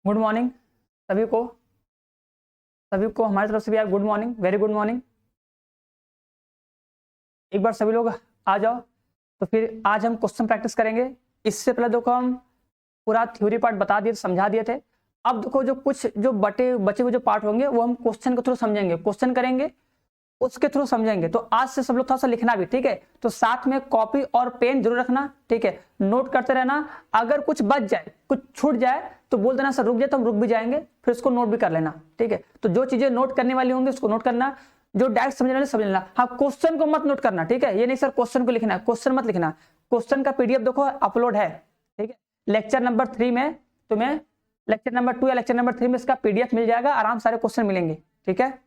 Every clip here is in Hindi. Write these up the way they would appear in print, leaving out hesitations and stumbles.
गुड मॉर्निंग सभी को हमारी तरफ से भी यार good morning, very good morning. एक बार सभी लोग आ जाओ। तो फिर आज हम क्वेश्चन प्रैक्टिस करेंगे। इससे पहले देखो हम पूरा थ्योरी पार्ट बता दिए, समझा दिए थे। अब देखो जो कुछ जो बचे हुए जो पार्ट होंगे वो हम क्वेश्चन के थ्रू समझेंगे, क्वेश्चन करेंगे उसके थ्रू समझेंगे। तो आज से सब लोग थोड़ा सा लिखना भी, ठीक है। तो साथ में कॉपी और पेन जरूर रखना, ठीक है। नोट करते रहना। अगर कुछ बच जाए, कुछ छूट जाए तो बोल देना सर रुक जाए, तो हम रुक भी जाएंगे, फिर उसको नोट भी कर लेना, ठीक है। तो जो चीजें नोट करने वाली होंगी उसको नोट करना, जो डायरेक्ट समझने वाले समझ लेना। हाँ, क्वेश्चन को मत नोट करना, ठीक है। ये नहीं सर क्वेश्चन को लिखना है, क्वेश्चन मत लिखना। क्वेश्चन का पीडीएफ देखो अपलोड है, ठीक है। लेक्चर नंबर 3 में तुम्हें लेक्चर नंबर 2 या लेक्चर नंबर 3 में इसका पीडीएफ मिल जाएगा, आराम सारे क्वेश्चन मिलेंगे, ठीक है।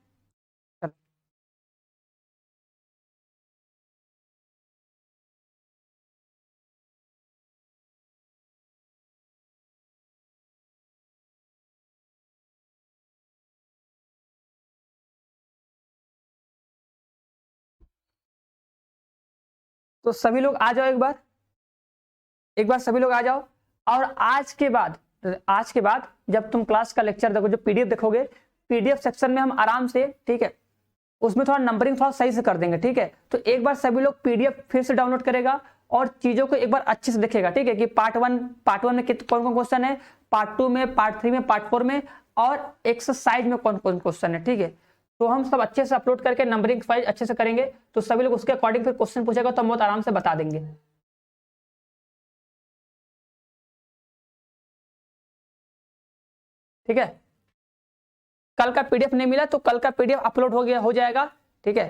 तो सभी लोग आ जाओ, एक बार सभी लोग आ जाओ। और आज के बाद जब तुम क्लास का लेक्चर देखो, जो पीडीएफ देखोगे, पीडीएफ सेक्शन में हम आराम से, ठीक है, उसमें थोड़ा नंबरिंग थोड़ा सही से कर देंगे, ठीक है। तो एक बार सभी लोग पीडीएफ फिर से डाउनलोड करेगा और चीजों को एक बार अच्छे से देखेगा, ठीक है। कि पार्ट वन में कौन कौन क्वेश्चन है, पार्ट 2 में, पार्ट 3 में, पार्ट 4 में, और एक्सरसाइज में कौन कौन क्वेश्चन है, ठीक है। तो हम सब अच्छे से अपलोड करके नंबरिंग फाइल अच्छे से करेंगे। तो सभी लोग उसके अकॉर्डिंग फिर क्वेश्चन पूछेगा तो हम बहुत आराम से बता देंगे, ठीक है। कल का पीडीएफ नहीं मिला तो कल का पीडीएफ अपलोड हो जाएगा, ठीक है।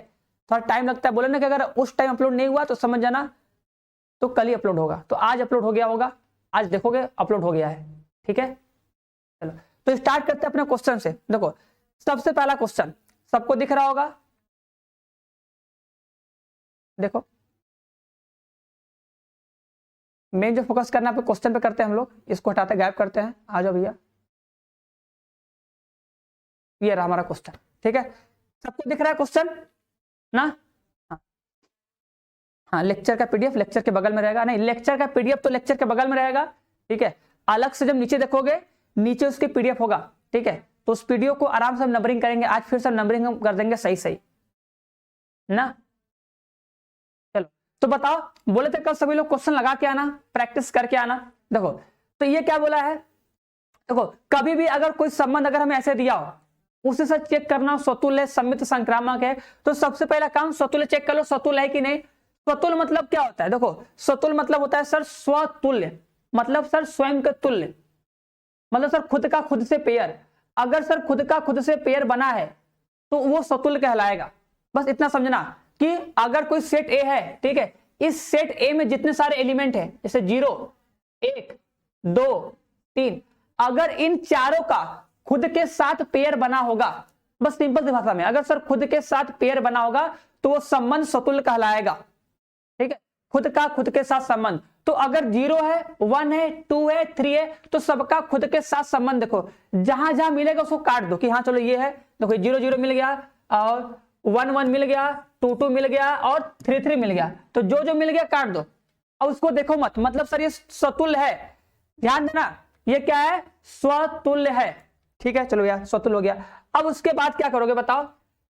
थोड़ा टाइम लगता है, बोले ना कि अगर उस टाइम अपलोड नहीं हुआ तो समझ जाना तो कल ही अपलोड होगा। तो आज अपलोड हो गया होगा, आज देखोगे अपलोड हो गया है, ठीक है। चलो तो स्टार्ट करते हैं अपने क्वेश्चन से। देखो सबसे पहला क्वेश्चन सबको दिख रहा होगा, देखो मेन जो फोकस करना है क्वेश्चन पे करते हैं हम लोग। इसको हटाते गायब करते हैं, आ जाओ भैया। ये रहा हमारा क्वेश्चन, ठीक है। सबको दिख रहा है क्वेश्चन ना? हाँ हाँ, लेक्चर का पीडीएफ लेक्चर के बगल में रहेगा। नहीं, लेक्चर का पीडीएफ तो लेक्चर के बगल में रहेगा, ठीक है। अलग से जब नीचे देखोगे, नीचे उसके पीडीएफ होगा, ठीक है। तो उस पीडीएफ को आराम से हम नंबरिंग करेंगे आज, फिर से नंबरिंग हम कर देंगे सही सही ना। चलो तो बताओ, बोले थे कल सभी लोग क्वेश्चन लगा के आना, प्रैक्टिस करके आना। देखो तो ये क्या बोला है, देखो कभी भी अगर कोई संबंध अगर हमें ऐसे दिया हो, उसे सर चेक करना स्वतुल्य सममित संक्रामक है। तो सबसे पहला काम स्वतुल्य चेक कर लो, स्वतुल्य है कि नहीं। स्वतुल्य मतलब क्या होता है, देखो स्वतुल्य मतलब होता है सर स्वतुल्य, मतलब सर स्वयं के तुल्य, मतलब सर खुद का खुद से पेयर। अगर सर खुद का खुद से पेयर बना है तो वो स्वतुल्य कहलाएगा। बस इतना समझना कि अगर कोई सेट ए है, ठीक है, इस सेट ए में जितने सारे एलिमेंट हैं, जैसे 0, 1, 2, 3, अगर इन चारों का खुद के साथ पेयर बना होगा, बस सिंपल सी भाषा में, अगर सर खुद के साथ पेयर बना होगा तो वो संबंध स्वतुल्य कहलाएगा, ठीक है। खुद का खुद के साथ संबंध। तो अगर 0 है, 1 है, 2 है, 3 है, तो सबका खुद के साथ संबंध देखो, जहां जहां मिलेगा उसको काट दो कि हाँ चलो ये है। देखो 0 0 मिल गया, और 1 1 मिल गया, 2 2 मिल गया, और 3 3 मिल गया। तो जो जो मिल गया काट दो, और उसको देखो मत, मतलब सर ये स्वतुल्य है, ध्यान देना ये क्या है, स्वतुल्य है, ठीक है। चलो यार स्वतुल्य हो गया। अब उसके बाद क्या करोगे बताओ,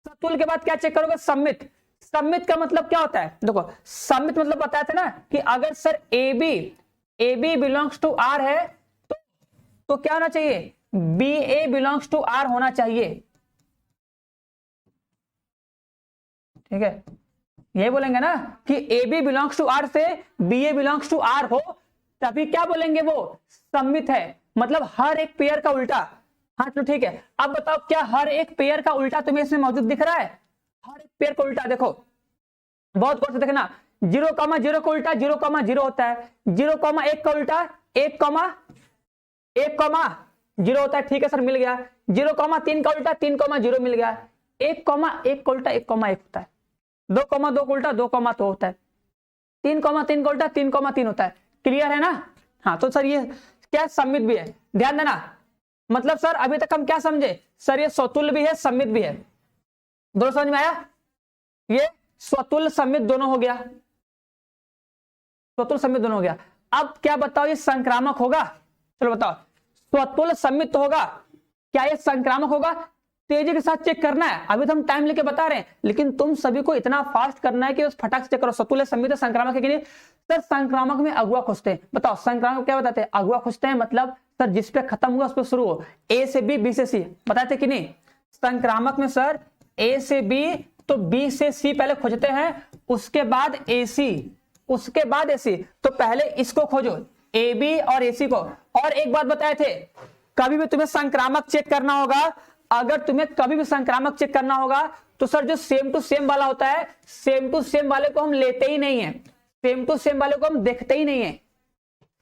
स्वतुल्य के बाद क्या चेक करोगे, सम्मित। सम्मित का मतलब क्या होता है, देखो सम्मित मतलब बताया था ना कि अगर sir A B belongs to R है तो क्या होना चाहिए, B A belongs to R होना चाहिए, ठीक है। ये बोलेंगे ना कि A B belongs to R से B A belongs to R हो, तभी क्या बोलेंगे, वो सम्मित है, मतलब हर एक पेयर का उल्टा। हाँ तो ठीक है, अब बताओ क्या हर एक पेयर का उल्टा तुम्हें इसमें मौजूद दिख रहा है, हर एक पेयर का उल्टा देखो, बहुत गौर से देखना। 0, 0 का उल्टा 0, 0 होता है, 0, 1 का उल्टा 1, 1, 0 होता है, ठीक है सर मिल गया। 0, 3 का उल्टा 3, 0 मिल गया। 1, 1 का उल्टा 1, 1 होता है। 2, 2 का उल्टा 2, 2 होता है। 3, 3 का उल्टा 3, 3 होता है। क्लियर है ना? हाँ तो सर ये क्या सम्मित भी है, ध्यान देना। मतलब सर अभी तक हम क्या समझे, सर ये स्वतुल्य भी है सम्मित भी है, दोनों समझ में आया। ये स्वतुल्य सम्मित दोनों हो गया, स्वतुल्य सम्मित दोनों हो गया। अब क्या बताओ, ये संक्रामक होगा, चलो बताओ स्वतुल्य सम्मित होगा, क्या ये संक्रामक होगा? तेजी के साथ चेक करना है, अभी तो हम टाइम लेके बता रहे हैं, लेकिन तुम सभी को इतना फास्ट करना है कि बस फटाक से चेक करो स्वतुल्य सम्मित संक्रामक है कि नहीं। सर संक्रामक में अगुआ खोजते हैं, बताओ संक्रामक क्या बताते हैं? अगुआ खोजते हैं, मतलब सर जिस पे खत्म हुआ उस पर शुरू हो, ए से बी, बी से सी, बताते कि नहीं? संक्रामक में सर ए से बी तो बी से सी पहले खोजते हैं, उसके बाद ए सी, उसके बाद ए सी, तो पहले इसको खोजो ए बी और ए सी को। और एक बात बताए थे, कभी भी तुम्हें संक्रामक चेक करना होगा, अगर तुम्हें कभी भी संक्रामक चेक करना होगा तो सर जो सेम टू सेम वाला होता है, सेम टू सेम वाले को हम लेते ही नहीं है, सेम टू सेम वाले को हम देखते ही नहीं है।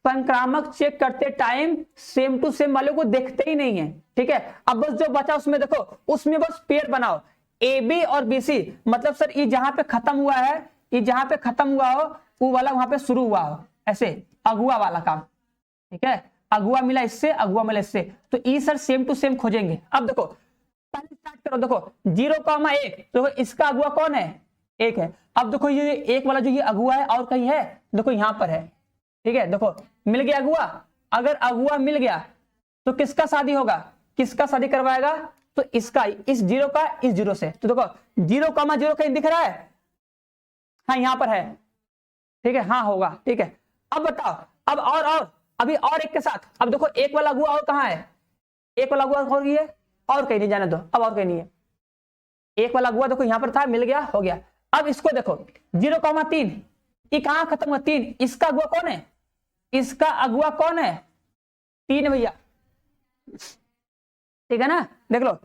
संक्रामक चेक करते टाइम सेम टू सेम वाले को देखते ही नहीं है, ठीक है। अब बस जो बचा उसमें देखो, उसमें बस पेयर बनाओ ए बी और बी सी, मतलब सर ये जहां पे खत्म हुआ है, ये जहां पे खत्म हुआ हो वो वाला वहां पे शुरू हुआ हो, ऐसे अगुआ वाला काम, ठीक है। अगुआ मिला इससे, अगुआ मिला इससे, तो ई सर सेम टू सेम खोजेंगे। अब देखो पहले स्टार्ट करो, देखो 0,1, देखो इसका अगुआ कौन है? 1 है। अब देखो ये एक वाला जो ये अगुआ है और कहीं है, देखो यहां पर है, ठीक है। देखो मिल गया अगुआ, अगर अगुआ मिल गया तो किसका शादी होगा, किसका शादी करवाएगा? तो इसका, इस 0 का इस 0 से। तो देखो 0,0 कहीं दिख रहा है? हाँ यहां पर है, ठीक है, हाँ होगा, ठीक है। अब बताओ, अब और अभी और एक के साथ, अब देखो एक वाला अगुआ और कहां है? एक वाला अगुआ और ये और कहीं नहीं, जाने दो, अब और कहीं नहीं है। एक वाला अगुआ देखो यहां पर था, मिल गया, हो गया। अब इसको देखो 0,3, ये कहां खत्म हुआ? 3, इसका अगुआ कौन है? इसका अगुआ कौन है? 3 भैया, ठीक है ना, देख लो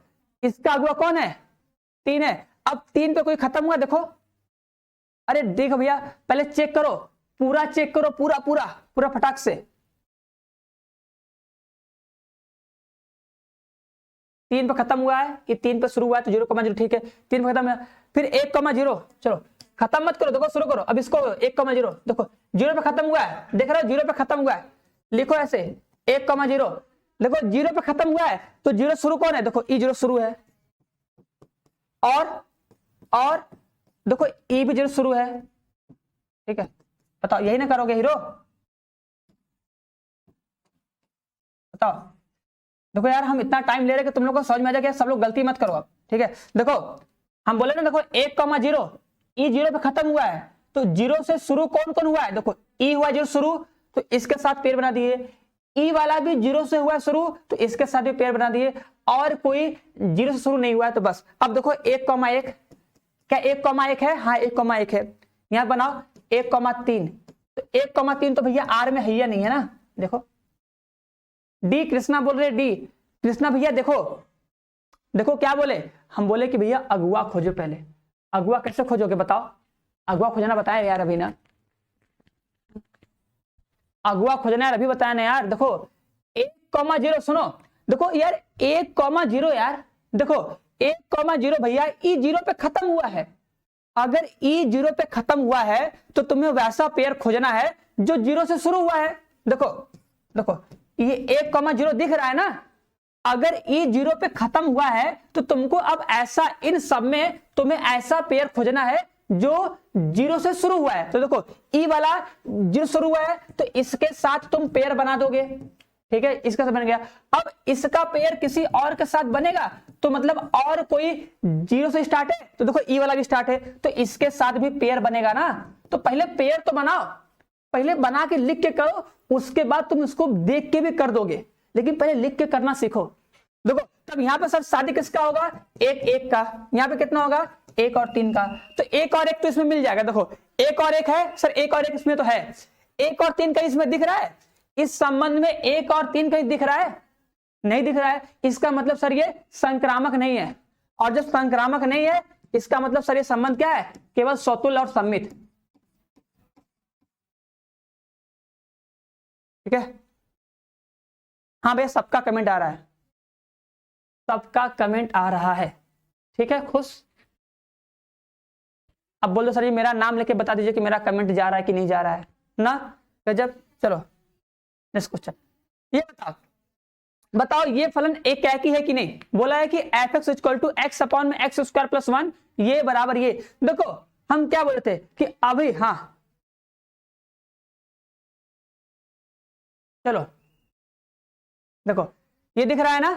इसका अगुआ कौन है? 3 है। अब 3 पे कोई खत्म हुआ देखो, अरे देखो भैया पहले चेक करो, पूरा चेक करो, पूरा पूरा पूरा फटाक से। 3 पे खत्म हुआ है, ये 3 पे शुरू हुआ है तो 0,0, ठीक है, 3 पे खत्म हुआ, फिर 1,0, चलो खत्म मत करो, देखो शुरू करो। अब इसको 1,0, देखो 0 पे खत्म हुआ है, देख रहे हो 0 पे खत्म हुआ है, लिखो ऐसे 1,0, देखो 0 पे खत्म हुआ है तो 0 शुरू कौन है? देखो ई 0 शुरू है, और देखो ई भी 0 शुरू है, ठीक है। बताओ यही ना करोगे हीरो? बताओ, देखो यार हम इतना टाइम ले रहे कि तुम लोग को समझ में आ जाए, सब लोग गलती मत करो अब, ठीक है। देखो हम बोले ना, देखो 1,0, ई 0 पे खत्म हुआ है तो 0 से शुरू कौन कौन हुआ है? देखो ई हुआ 0 शुरू, तो इसके साथ पेयर बना दिए, ई वाला भी 0 से हुआ शुरू तो इसके साथ भी पेयर बना दिए, और कोई 0 से शुरू नहीं हुआ है तो बस। अब देखो 1,1, क्या 1,1 है? हाँ 1,1 है, यहां बनाओ 1,3, तो 1,3 तो भैया आर में है या नहीं है ना? देखो डी, कृष्णा बोल रहे डी, कृष्णा भैया देखो, देखो क्या बोले, हम बोले कि भैया अगुआ खोजो पहले। अगुआ कैसे खोजोगे बताओ? अगुआ खोजना बताया यार अभी ना, अगुआ खोजना यार अभी बताया ना यार। देखो 1,0, सुनो देखो यार 1,0 यार, देखो 1,0 भैया ई 0 पे खत्म हुआ है, अगर ई 0 पे खत्म हुआ है तो तुम्हें वैसा पेयर खोजना है जो 0 से शुरू हुआ है। देखो देखो ये 1,0 दिख रहा है ना, अगर ई 0 पे खत्म हुआ है तो तुमको अब ऐसा इन सब में तुम्हें ऐसा पेयर खोजना है जो 0 से शुरू हुआ है। तो देखो ई वाला 0 शुरू हुआ है तो इसके साथ तुम पेयर बना दोगे, ठीक है, इसका बन गया। अब इसका पेयर किसी और के साथ बनेगा तो मतलब और कोई 0 से स्टार्ट है तो देखो ई वाला भी स्टार्ट है तो इसके साथ भी पेयर बनेगा ना। तो पहले पेयर तो बनाओ, पहले बना के लिख के करो, उसके बाद तुम इसको देख के भी कर दोगे, लेकिन पहले लिख के करना सीखो। देखो तब यहां पे सर शादी किसका होगा? 1,1 का, यहां पे कितना होगा? 1 और 3 का, तो 1 और 1 तो इसमें मिल जाएगा। देखो 1 और 1 है सर, 1 और 1 इसमें तो है, 1 और 3 का इसमें दिख रहा है, इस संबंध में 1 और 3 कहीं दिख रहा है? नहीं दिख रहा है, इसका मतलब सर ये संक्रामक नहीं है, और जब संक्रामक नहीं है इसका मतलब सर ये संबंध क्या है? केवल स्वतुल्य और सम्मित, ठीक है। हाँ भैया सबका कमेंट आ रहा है, सबका कमेंट आ रहा है, ठीक है। खुश, अब बोल दो सर ये मेरा नाम लेके बता दीजिए कि मेरा कमेंट जा रहा है कि नहीं जा रहा है ना, गजब। चलो नेक्स्ट क्वेश्चन, ये बताओ, बताओ ये फलन एक एकी है कि नहीं? बोला है कि f(x = x/x² + 1) ये बराबर ये। देखो हम क्या बोले थे कि अभी, हाँ चलो देखो ये दिख रहा है ना,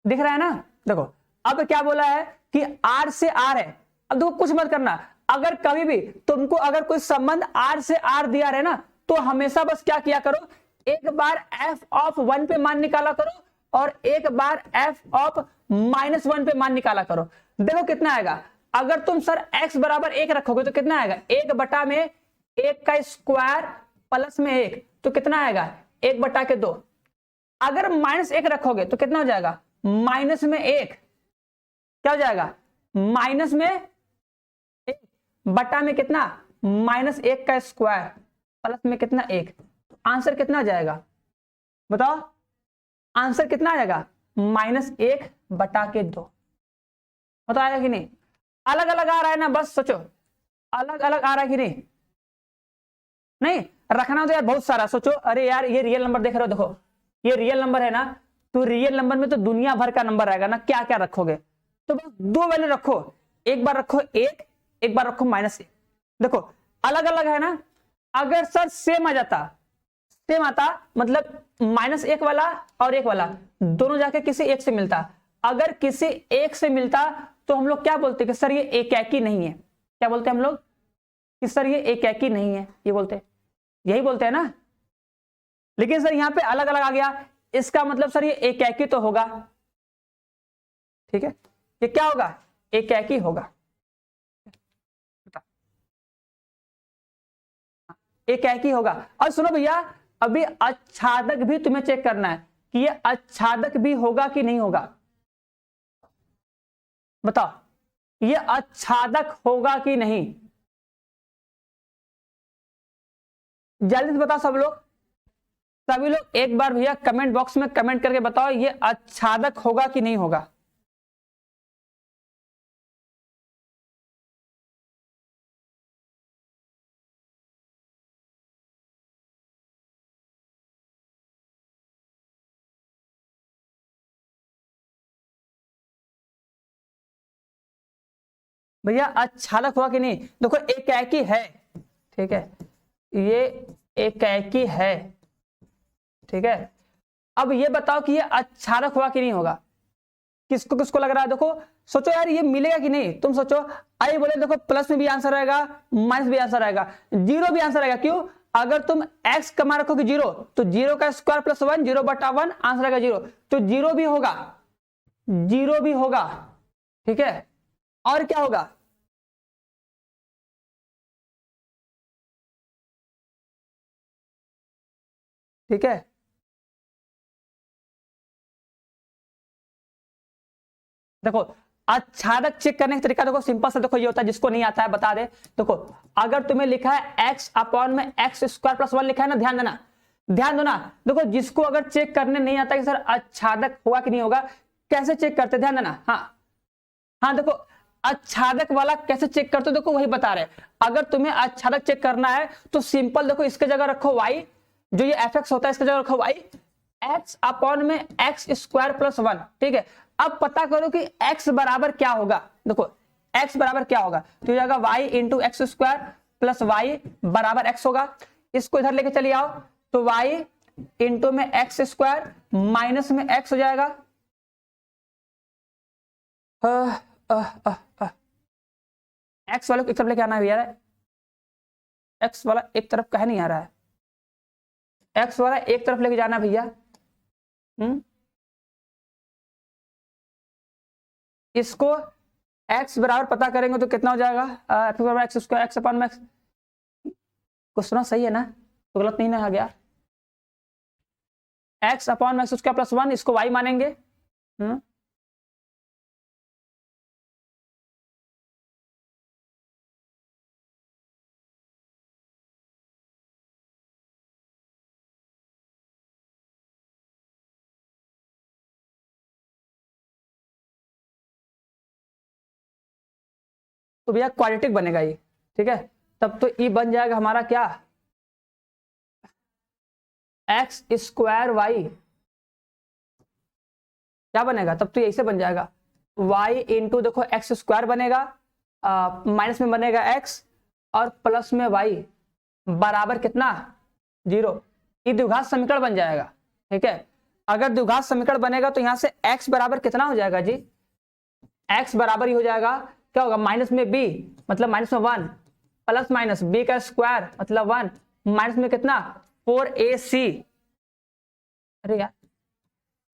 दिख रहा है ना। देखो अब क्या बोला है कि आर से आर है। अब देखो कुछ मत करना, अगर कभी भी तुमको अगर कोई संबंध आर से आर दिया रहे ना, तो हमेशा बस क्या किया करो, एक बार एफ ऑफ 1 पे मान निकाला करो और एक बार एफ ऑफ -1 पे मान निकाला करो। देखो कितना आएगा, अगर तुम सर x बराबर 1 रखोगे तो कितना आएगा, 1 बटा में 1 का स्क्वायर प्लस में 1 तो कितना आएगा 1 बटा के 2। अगर -1 रखोगे तो कितना हो जाएगा, माइनस में 1 क्या हो जाएगा, माइनस में 1 बटा में कितना, -1 का स्क्वायर प्लस में कितना 1। तो आंसर कितना आ जाएगा बताओ, आंसर कितना आ जाएगा, -1 बटा के 2। बताओ आएगा कि नहीं, अलग अलग आ रहा है ना, बस सोचो अलग अलग आ रहा है कि नहीं, नहीं रखना तो यार बहुत सारा। सोचो अरे यार ये रियल नंबर देख रहे हो, देखो ये रियल नंबर है ना, तो रियल नंबर में तो दुनिया भर का नंबर आएगा ना, क्या क्या रखोगे, तो बस 2 वैल्यू रखो, एक बार रखो 1, एक बार रखो -1। देखो अलग अलग है ना, अगर सर सेम आ जाता, सेम आता मतलब -1 वाला और 1 वाला दोनों जाके किसी एक से मिलता, अगर किसी एक से मिलता तो हम लोग क्या बोलते कि सर ये एकाकी नहीं है। क्या बोलते हैं हम लोग कि सर ये एकाकी नहीं है, ये बोलते, यही बोलते हैं ना। लेकिन सर यहां पे अलग अलग आ गया, इसका मतलब सर ये एकाकी तो होगा, ठीक है, ये क्या होगा, एकाकी होगा, एकाकी होगा। और सुनो भैया अभी आच्छादक भी तुम्हें चेक करना है कि ये आच्छादक भी होगा कि नहीं होगा, बताओ ये आच्छादक होगा कि नहीं, जल्दी से बताओ सब लोग, सभी लोग एक बार भैया कमेंट बॉक्स में कमेंट करके बताओ ये आच्छादक होगा कि नहीं होगा। भैया आच्छादक हुआ कि नहीं, देखो एकाकी है, ठीक है, ये एकाकी है, ठीक है। अब ये बताओ कि ये आच्छादक हुआ कि नहीं होगा, किसको किसको लग रहा है, देखो सोचो यार ये मिलेगा कि नहीं, तुम सोचो। आई बोले देखो प्लस में भी आंसर आएगा, माइनस भी आंसर आएगा, जीरो भी आंसर आएगा। क्यों, अगर तुम x कमा रखोगे 0 तो 0 का स्क्वायर प्लस 1, 0 बटा 1 आंसर आएगा 0, तो 0 भी होगा, 0 भी होगा, ठीक है। और क्या होगा, ठीक है, देखो आच्छादक चेक करने का तरीका देखो सिंपल सा, देखो ये होता है, जिसको नहीं आता है बता दे। देखो अगर तुम्हें लिखा है x अपॉन में x स्क्वायर प्लस 1 लिखा है ना, ध्यान देना, ध्यान दो ना। देखो जिसको अगर चेक करने नहीं आता कि सर आच्छादक होगा कि नहीं होगा, कैसे चेक करते, ध्यान देना। हाँ हाँ देखो आच्छादक वाला कैसे चेक करते हो, देखो वही बता रहे। अगर तुम्हें आच्छादक चेक करना है तो सिंपल देखो इसके जगह रखो y, जो ये fx होता है इसके जगह रखो y, x अपॉन में x स्क्वायर प्लस 1, ठीक है। अब पता करो कि x बराबर क्या होगा, देखो x बराबर क्या होगा, तो ये जाएगा y into x square plus y बराबर x होगा। इसको इधर लेके चलिए आओ, तो y इंटू में एक्स स्क्वायर माइनस में x हो जाएगा, एक्स वाले को एक तरफ लेके आना है भैया, एक्स वाला एक तरफ कहे नहीं आ रहा है, एक्स वाला एक तरफ लेके जाना भैया। इसको x बराबर पता करेंगे तो कितना हो जाएगा, एक्स स्क्वायर एक्स अपॉन में एक्स, क्वेश्चन सही है ना, तो गलत नहीं ना आ गया, x अपॉन में एक्स स्क्वायर प्लस 1, इसको y मानेंगे। तो भैया क्वाड्रेटिक बनेगा ये, ठीक है। तब तो ई बन जाएगा हमारा क्या, एक्स स्क्वायर वाई, क्या बनेगा, तब तो ऐसे बन जाएगा y इंटू देखो एक्स स्क्वायर बनेगा, माइनस में बनेगा x और प्लस में y, बराबर कितना 0, ये द्विघात समीकरण बन जाएगा। ठीक है, अगर द्विघात समीकरण बनेगा तो यहां से x बराबर कितना हो जाएगा जी, x बराबर ही हो जाएगा क्या होगा, माइनस में b मतलब माइनस में 1 प्लस माइनस b का स्क्वायर मतलब 1 माइनस में कितना 4ac, अरे यार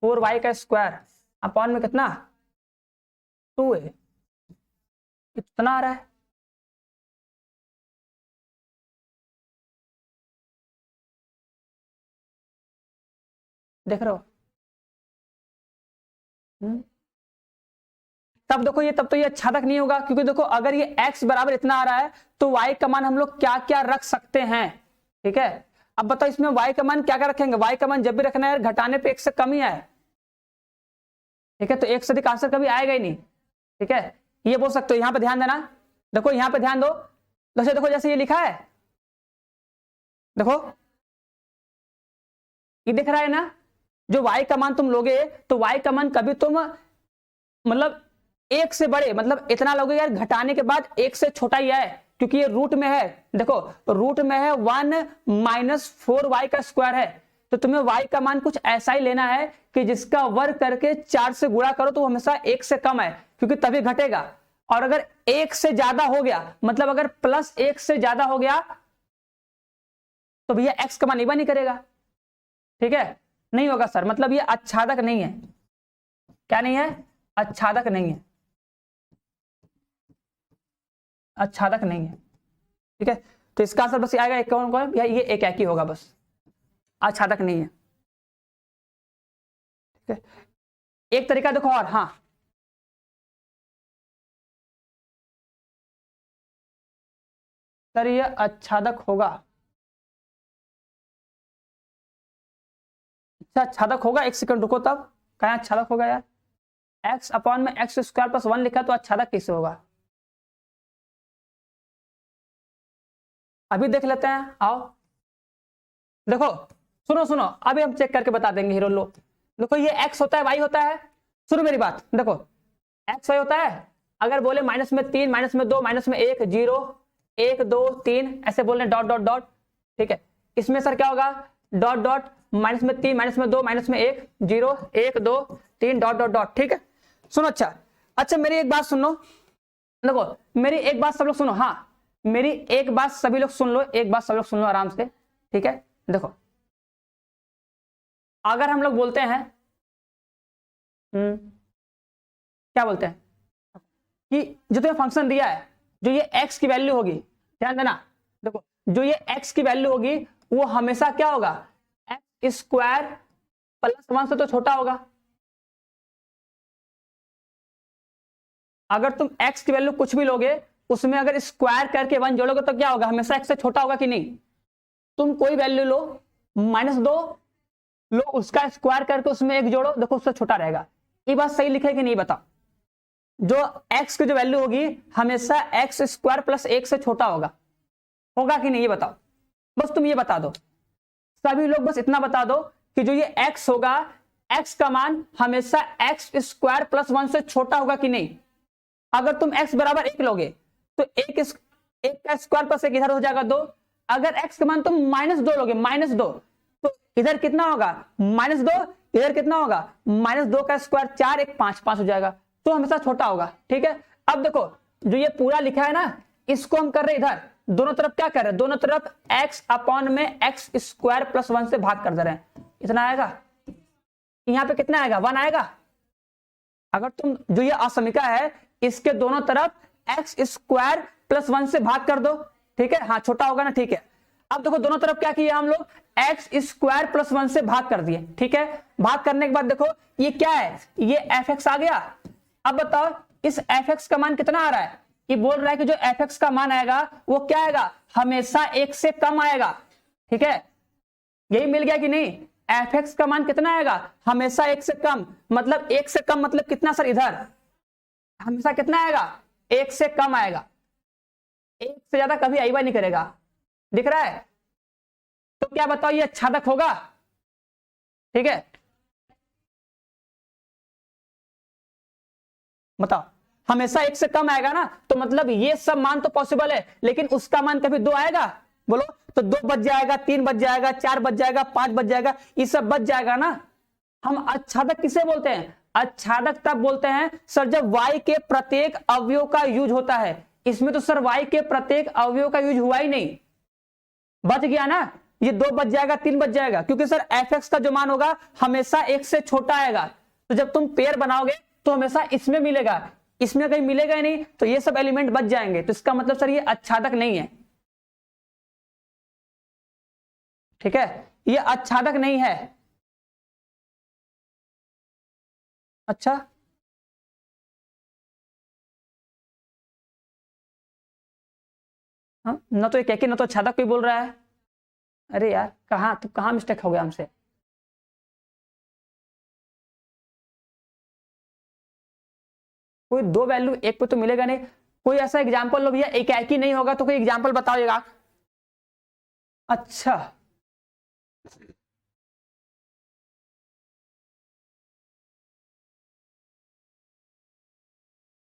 4y का स्क्वायर अपॉन में कितना 2a, कितना आ रहा है, देख रहे हो। तब देखो ये, तब तो ये छादक नहीं होगा, क्योंकि देखो अगर ये x बराबर इतना आ रहा है तो y का मान हम लोग क्या क्या रख सकते हैं। ठीक है, अब बताओ इसमें y का मान क्या क्या रखेंगे, y का मान जब भी रखना है घटाने पे 1 से कम ही आए। ठीक है, तो 1 से अधिक आंसर कभी आएगा ही नहीं। ठीक है, ये बोल सकते हो, यहां पे ध्यान देना, देखो यहां पे ध्यान दो, जैसे देखो जैसे ये लिखा है, देखो ये दिख रहा है ना, जो y का मान तुम लोगे तो y का मान कभी तुम मतलब 1 से बड़े, मतलब इतना लोगे यार घटाने के बाद 1 से छोटा ही है, क्योंकि ये रूट में है। देखो रूट में है 1 माइनस 4y का स्क्वायर है, तो तुम्हें y का मान कुछ ऐसा ही लेना है कि जिसका वर्ग करके 4 से गुणा करो तो हमेशा 1 से कम है, क्योंकि तभी घटेगा। और अगर 1 से ज्यादा हो गया, मतलब अगर प्लस 1 से ज्यादा हो गया तो भैया x का मान इवन नहीं करेगा। ठीक है, नहीं होगा सर, मतलब ये आच्छादक नहीं है। क्या नहीं है, आच्छादक नहीं है, आच्छादक नहीं है। ठीक है, तो इसका आंसर बस आएगा एक कौन कौन, या ये एक ही होगा, बस आच्छादक नहीं है। ठीक है, एक तरीका देखो और, हाँ सर ये आच्छादक होगा, अच्छा आच्छादक होगा, एक सेकंड रुको, तब कहाँ आच्छादक होगा यार, x अपॉन में एक्स स्क्वायर प्लस 1 लिखा तो आच्छादक कैसे होगा, अभी देख लेते हैं, आओ देखो, सुनो सुनो अभी हम चेक करके बता देंगे हीरो लो। देखो ये x होता है y होता है, सुनो मेरी बात, देखो x y होता है, अगर बोले माइनस में 3 माइनस में 2 माइनस में 1 0 1 2 3 ऐसे बोलने डॉट डॉट डॉट। ठीक है, इसमें सर क्या होगा, डॉट डॉट माइनस में 3 माइनस में 2 माइनस में 1 0 1 2 3 डॉट डॉट डॉट। ठीक है, सुनो, अच्छा अच्छा मेरी एक बात सुन लो, देखो मेरी एक बात सब लोग सुनो, हाँ मेरी एक बात सभी लोग सुन लो, एक बात सब लोग सुन लो आराम से। ठीक है, देखो अगर हम लोग बोलते हैं क्या बोलते हैं कि जो तुम्हें फंक्शन दिया है, जो ये x की वैल्यू होगी, ध्यान देना, देखो जो ये x की वैल्यू होगी वो हमेशा क्या होगा, एक्स स्क्वायर प्लस 1 से तो छोटा होगा। अगर तुम x की वैल्यू कुछ भी लोगे उसमें अगर स्क्वायर करके 1 जोड़ोगे तो क्या होगा, हमेशा x से छोटा होगा कि नहीं। तुम कोई वैल्यू लो, -2 लो, उसका स्क्वायर करके उसमें 1 जोड़ो, देखो उससे छोटा रहेगा। ये बात सही लिखे कि नहीं बताओ, जो x की जो वैल्यू होगी हमेशा एक्स स्क्वायर प्लस 1 से छोटा होगा, होगा कि नहीं ये बताओ, बस तुम ये बता दो, सभी लोग बस इतना बता दो कि जो ये x होगा, x का मान हमेशा एक्स स्क्वायर प्लस 1 से छोटा होगा कि नहीं। अगर तुम x बराबर 1 लोगे तो एक का स्क्वायर प्लस 1 इधर हो जाएगा 2, अगर x का मान तुम -2 लोगे -2 तो इधर कितना होगा -2, इधर कितना होगा -2 का स्क्वायर 4 1 5 5 हो जाएगा, तो हमेशा छोटा होगा। ठीक है, अब देखो जो ये पूरा लिखा है ना, इसको हम कर रहे इधर दोनों तरफ क्या कर रहे हैं, दोनों तरफ x अपॉन में एक्स स्क्वायर प्लस 1 से भाग कर दे रहे हैं, इतना आएगा, यहां पे कितना आएगा 1 आएगा। अगर तुम जो ये असमीका है इसके दोनों तरफ एक्स स्क्वायर प्लस 1 से भाग कर दो, ठीक है, हाँ छोटा होगा ना। ठीक है, अब देखो दोनों तरफ क्या किया हम लोग, एक्स स्क्वायर प्लस 1 से भाग कर दिए। ठीक है, भाग करने के बाद देखो ये क्या है, ये एफ एक्स आ गया। अब बताओ इस एफ एक्स का मान कितना आ रहा है, ये बोल रहा है कि जो एफ एक्स का मान आएगा वो क्या आएगा, हमेशा 1 से कम आएगा। ठीक है, यही मिल गया कि नहीं, एफ एक्स का मान कितना आएगा, हमेशा 1 से कम, मतलब 1 से कम मतलब कितना सर, इधर हमेशा कितना आएगा, 1 से कम आएगा, 1 से ज्यादा कभी आईवा नहीं करेगा, दिख रहा है। तो क्या बताओ ये आच्छादक होगा। ठीक है, बताओ हमेशा 1 से कम आएगा ना, तो मतलब ये सब मान तो पॉसिबल है, लेकिन उसका मान कभी 2 आएगा, बोलो। तो 2 बच जाएगा, 3 बच जाएगा, 4 बच जाएगा, 5 बच जाएगा, ये सब बच जाएगा ना। हम आच्छादक किसे बोलते हैं? आच्छादक तब बोलते हैं सर जब y के प्रत्येक अवयव का यूज होता है। इसमें तो सर y के प्रत्येक अवयव का यूज हुआ ही नहीं, बच गया ना। ये 2 बच जाएगा, 3 बच जाएगा, क्योंकि सर f(x) का जो मान होगा हमेशा 1 से छोटा आएगा। तो जब तुम पेयर बनाओगे तो हमेशा इसमें मिलेगा, इसमें कहीं मिलेगा ही नहीं, तो ये सब एलिमेंट बच जाएंगे। तो इसका मतलब सर ये आच्छादक नहीं है, ठीक है, ये आच्छादक नहीं है। अच्छा, हाँ, न तो एक न तो आच्छादक कोई बोल रहा है। अरे यार कहाँ, तुम कहाँ मिस्टेक हो गया हमसे। कोई 2 वैल्यू एक पे तो मिलेगा नहीं। कोई ऐसा एग्जाम्पल लो भैया, एक ही नहीं होगा तो कोई एग्जाम्पल बताओगा। अच्छा,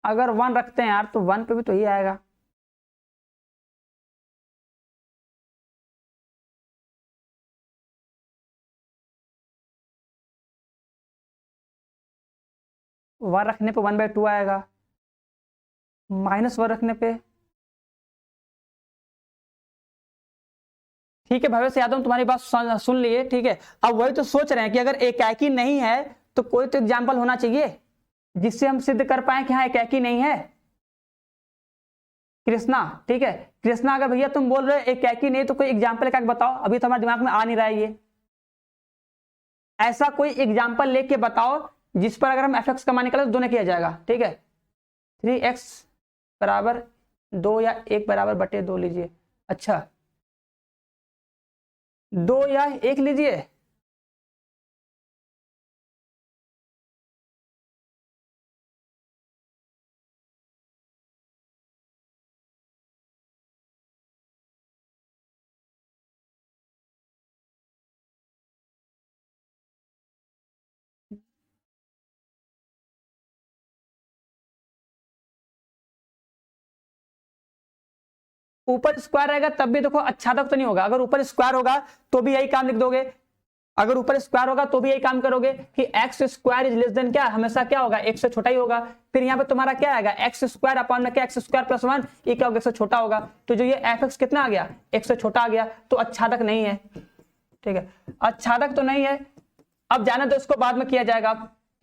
अगर 1 रखते हैं यार तो 1 पे भी तो ही आएगा। वन रखने पे 1/2 आएगा, -1 रखने पे। ठीक है भवेश यादव, तुम्हारी बात सुन लिए, ठीक है। अब वही तो सोच रहे हैं कि अगर एकाकी नहीं है तो कोई तो एग्जाम्पल होना चाहिए जिससे हम सिद्ध कर पाए कि हाँ एकाकी नहीं है। कृष्णा, ठीक है, कृष्णा अगर भैया तुम बोल रहे हो एकाकी नहीं तो कोई एग्जाम्पल का बताओ, अभी तो हमारे दिमाग में आ नहीं रहा है ये। ऐसा कोई एग्जाम्पल लेके बताओ जिस पर अगर हम एफ एक्स का मान निकाले तो दोनों किया जाएगा, ठीक है। 3x बराबर 2 या 1 बराबर बटे 2 लीजिए। अच्छा, 2 या 1 लीजिए। ऊपर स्क्वायर रहेगा तब भी देखो आच्छादक तो नहीं होगा। अगर ऊपर स्क्वायर होगा तो भी यही काम लिख दोगे, अगर ऊपर स्क्वायर होगा तो भी यही काम करोगे कि x square is less than क्या, हमेशा क्या होगा, 1 से छोटा ही होगा। फिर यहाँ पे तुम्हारा क्या आएगा, एक्स स्क्वायर अपॉन में क्या, एक्स स्क्वायर प्लस 1, ये क्या होगा, 1 से छोटा होगा। तो जो ये एफ एक्स कितना आ गया, 1 से छोटा आ गया, तो आच्छादक नहीं है, ठीक है, आच्छादक तो नहीं है। अब जाने दो, इसको बाद में किया जाएगा,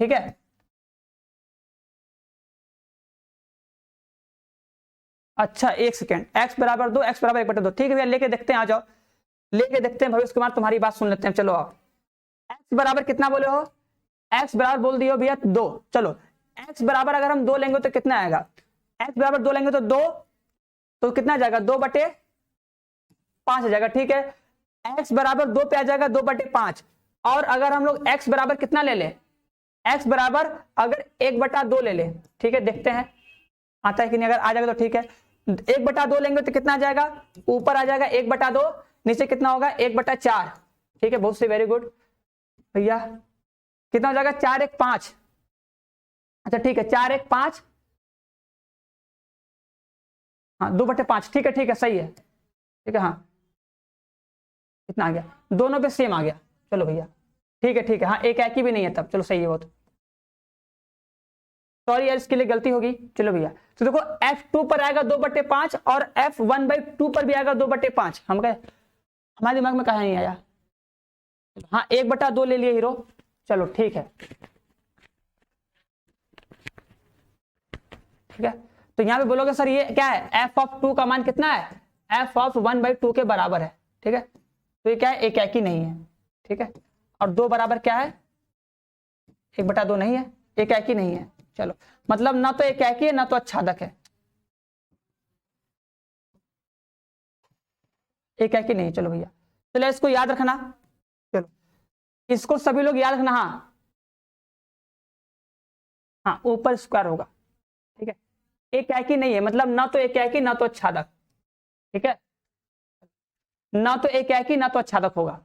ठीक है। अच्छा एक सेकेंड, एक्स बराबर 2, एक्स बराबर 1/2, ठीक है भैया, लेके देखते हैं, आ जाओ लेके देखते हैं भविष्य कुमार, तुम्हारी बात सुन लेते हैं। चलो आप एक्स बराबर कितना बोले हो, एक्स बराबर बोल दियो भैया 2। चलो एक्स बराबर अगर हम 2 लेंगे तो कितना आएगा, एक्स बराबर 2 लेंगे तो 2, तो कितना जाएगा, 2/5 आ जाएगा, ठीक है। एक्स बराबर 2 पे आ जाएगा 2/5। और अगर हम लोग एक्स बराबर कितना ले ले, एक्स बराबर अगर 1/2 ले ले, ठीक है, देखते हैं आता है कि नहीं। अगर आ जाएगा तो ठीक है, 1/2 लेंगे तो कितना आ जाएगा, ऊपर आ जाएगा 1/2, नीचे कितना होगा 1/4, ठीक है, बहुत से, वेरी गुड भैया। कितना हो जाएगा, 4 1 5, अच्छा ठीक है, 4 1 5, हाँ 2/5, ठीक है, ठीक है, सही है, ठीक है, हाँ कितना आ गया, दोनों पे सेम आ गया। चलो भैया ठीक है, ठीक है, हाँ एक ही भी नहीं है तब, चलो सही है बहुत, सॉरी यार इसके लिए गलती होगी। चलो भैया, तो देखो F2 पर आएगा 2/5 और F1/2 पर भी आएगा 2/5। हम कहे हमारे दिमाग में कहा नहीं आया, हाँ 1/2 ले लिए हीरो, चलो ठीक है, ठीक है। तो यहां पे बोलोगे सर ये क्या है, f(2) का मान कितना है, f(1/2) के बराबर है, ठीक है। तो ये क्या है, एक ही नहीं है, ठीक है। और 2 बराबर क्या है, 1/2 नहीं है, एक ही नहीं है। चलो मतलब ना तो एक ही है ना तो आच्छादक है, एक ही नहीं। चलो भैया, चलो इसको याद रखना, चलो इसको सभी लोग याद रखना, हाँ हाँ ऊपर स्क्वायर होगा, ठीक है, एक ही नहीं है, मतलब ना तो एक ही ना तो आच्छादक, ठीक है, ना तो एक ही ना तो आच्छादक होगा।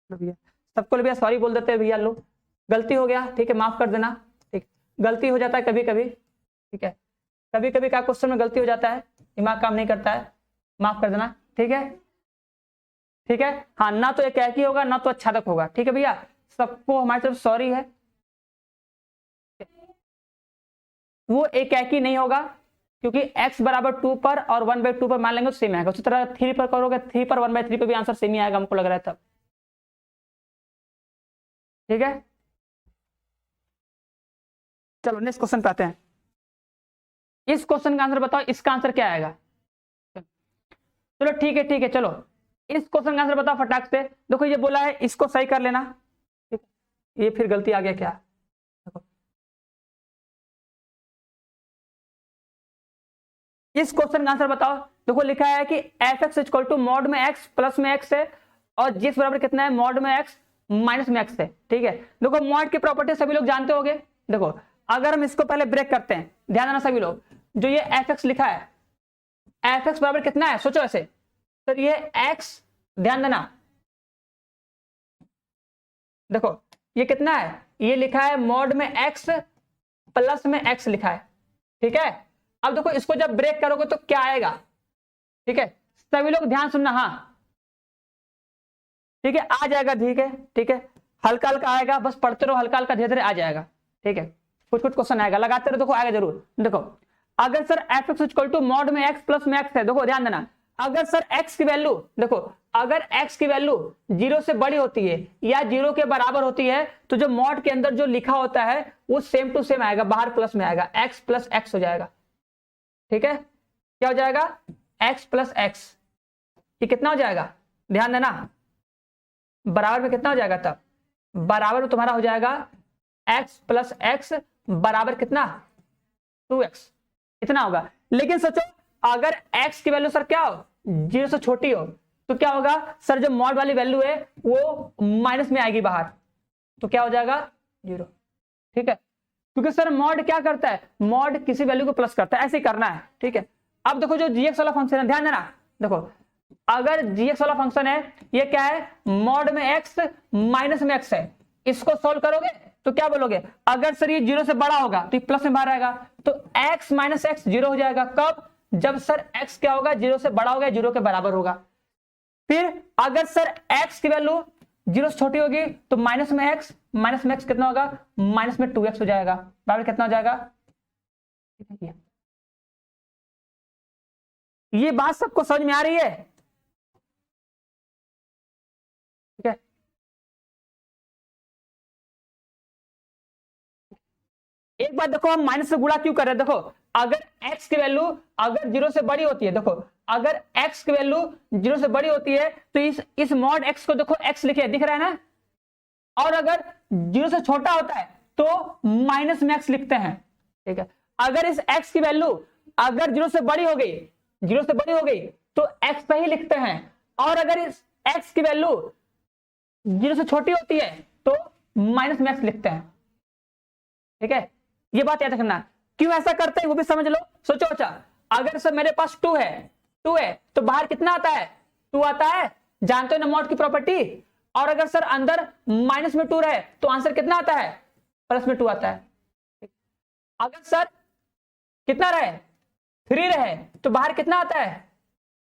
भैया सबको भैया सॉरी बोल देते हैं भैया, लो गलती हो गया, ठीक है, माफ कर देना, ठीक, गलती हो जाता है कभी कभी, ठीक है, कभी कभी का क्वेश्चन में गलती हो जाता है। दिमाग काम नहीं करता है, माफ कर देना। ठीक है, ठीक है। हाँ, ना तो एक ही होगा ना तो अच्छादक होगा। ठीक है भैया, सबको हमारी तरफ सॉरी है, वो एक ही नहीं होगा क्योंकि x बराबर 2 पर और 1/2 पर मान लेंगे तो सेम आएगा। उसी तरह 3 पर करोगे 3 पर 1/3 पर भी आंसर सेम ही आएगा, हमको लग रहा है तब। ठीक है, चलो नेक्स्ट क्वेश्चन पे आते हैं। इस क्वेश्चन का आंसर बताओ, इसका आंसर क्या आएगा। चलो ठीक है, ठीक है, चलो इस क्वेश्चन का आंसर बताओ फटाक से। देखो ये बोला है, इसको सही कर लेना। ये फिर गलती आ गया क्या, देखो इस क्वेश्चन का आंसर बताओ। देखो लिखा है कि f x equal to mod में एक्स प्लस में एक्स है और जीएक्स बराबर कितना है, मॉड में एक्स माइनस में एक्स है। ठीक है, देखो मॉड की प्रॉपर्टी सभी लोग जानते होंगे। देखो अगर हम इसको पहले ब्रेक करते हैं, ध्यान देना सभी लोग, जो ये एफ एक्स लिखा है, एफ एक्स बराबर कितना है, सोचो ऐसे सर, ये एक्स, ध्यान देना, देखो ये कितना है, ये लिखा है मॉड में एक्स प्लस में एक्स लिखा है। ठीक है, अब देखो इसको जब ब्रेक करोगे तो क्या आएगा। ठीक है, सभी लोग ध्यान सुनना। हाँ ठीक है, आ जाएगा। ठीक है, ठीक है, हल्का हल्का आएगा, बस पढ़ते रहो, हल्का हल्का धीरे धीरे आ जाएगा। ठीक है, कुछ कुछ क्वेश्चन आएगा, लगाते रहो, देखो आएगा जरूर। देखो अगर sir f x equal to mod में एक्स प्लस में एक्स है, देखो ध्यान देना, अगर सर एक्स की वैल्यू, देखो अगर एक्स की वैल्यू 0 से बड़ी होती है या 0 के बराबर होती है तो जो मॉड के अंदर जो लिखा होता है वो सेम टू सेम आएगा, बाहर प्लस में आएगा, एक्स प्लस एक्स हो जाएगा। ठीक है, क्या हो जाएगा, x प्लस एक्स, ये कितना हो जाएगा, ध्यान देना, बराबर में कितना हो जाएगा, तब बराबर में तुम्हारा हो जाएगा x प्लस एक्स बराबर कितना, 2x, इतना होगा। लेकिन सोचो अगर x की वैल्यू सर क्या हो, 0 से छोटी हो तो क्या होगा सर, जो मॉड वाली वैल्यू है वो माइनस में आएगी बाहर, तो क्या हो जाएगा 0। ठीक है, क्योंकि सर मॉड क्या करता है, मॉड किसी वैल्यू को प्लस करता है, ऐसे ही करना है। ठीक है, अब देखो जो जीएक्स वाला फंक्शन है, ध्यान देना, देखो अगर जीएक्स वाला फंक्शन है, ये क्या है, मॉड में एक्स माइनस में एक्स है, इसको सोल्व करोगे तो क्या बोलोगे, अगर सर ये 0 से बड़ा होगा तो ये प्लस में बाहर आएगा, तो x माइनस एक्स 0 हो जाएगा। कब, जब सर x क्या होगा, 0 से बड़ा होगा, 0 के बराबर होगा। फिर अगर सर x की वैल्यू 0 से छोटी होगी तो माइनस में एक्स कितना होगा, माइनस में 2x हो जाएगा, बराबर कितना हो जाएगा। ये बात सबको समझ में आ रही है। ठीक है, एक बात देखो, हम माइनस से गुणा क्यों कर रहे हैं, देखो अगर x की वैल्यू अगर 0 से बड़ी होती है, देखो अगर x की वैल्यू 0 से बड़ी होती है तो इस मॉड x को देखो x लिखे दिख रहा है ना, और अगर 0 से छोटा होता है तो माइनस में x लिखते हैं। ठीक है, अगर इस x की वैल्यू अगर 0 से बड़ी हो गई, 0 से बड़ी हो गई तो x सही लिखते हैं, और अगर इस x की वैल्यू 0 से छोटी होती है तो माइनस में x लिखते हैं। ठीक है, ये बात याद रखना, क्यों ऐसा करते हैं वो भी समझ लो। सोचो अच्छा, अगर सर मेरे पास 2 है तो बाहर कितना आता है, 2 आता है, जानते हो ना मॉड की प्रॉपर्टी। और अगर सर अंदर माइनस में 2 रहे तो आंसर कितना आता है, प्लस में 2 आता है। अगर सर कितना रहे, 3 रहे तो बाहर कितना आता है,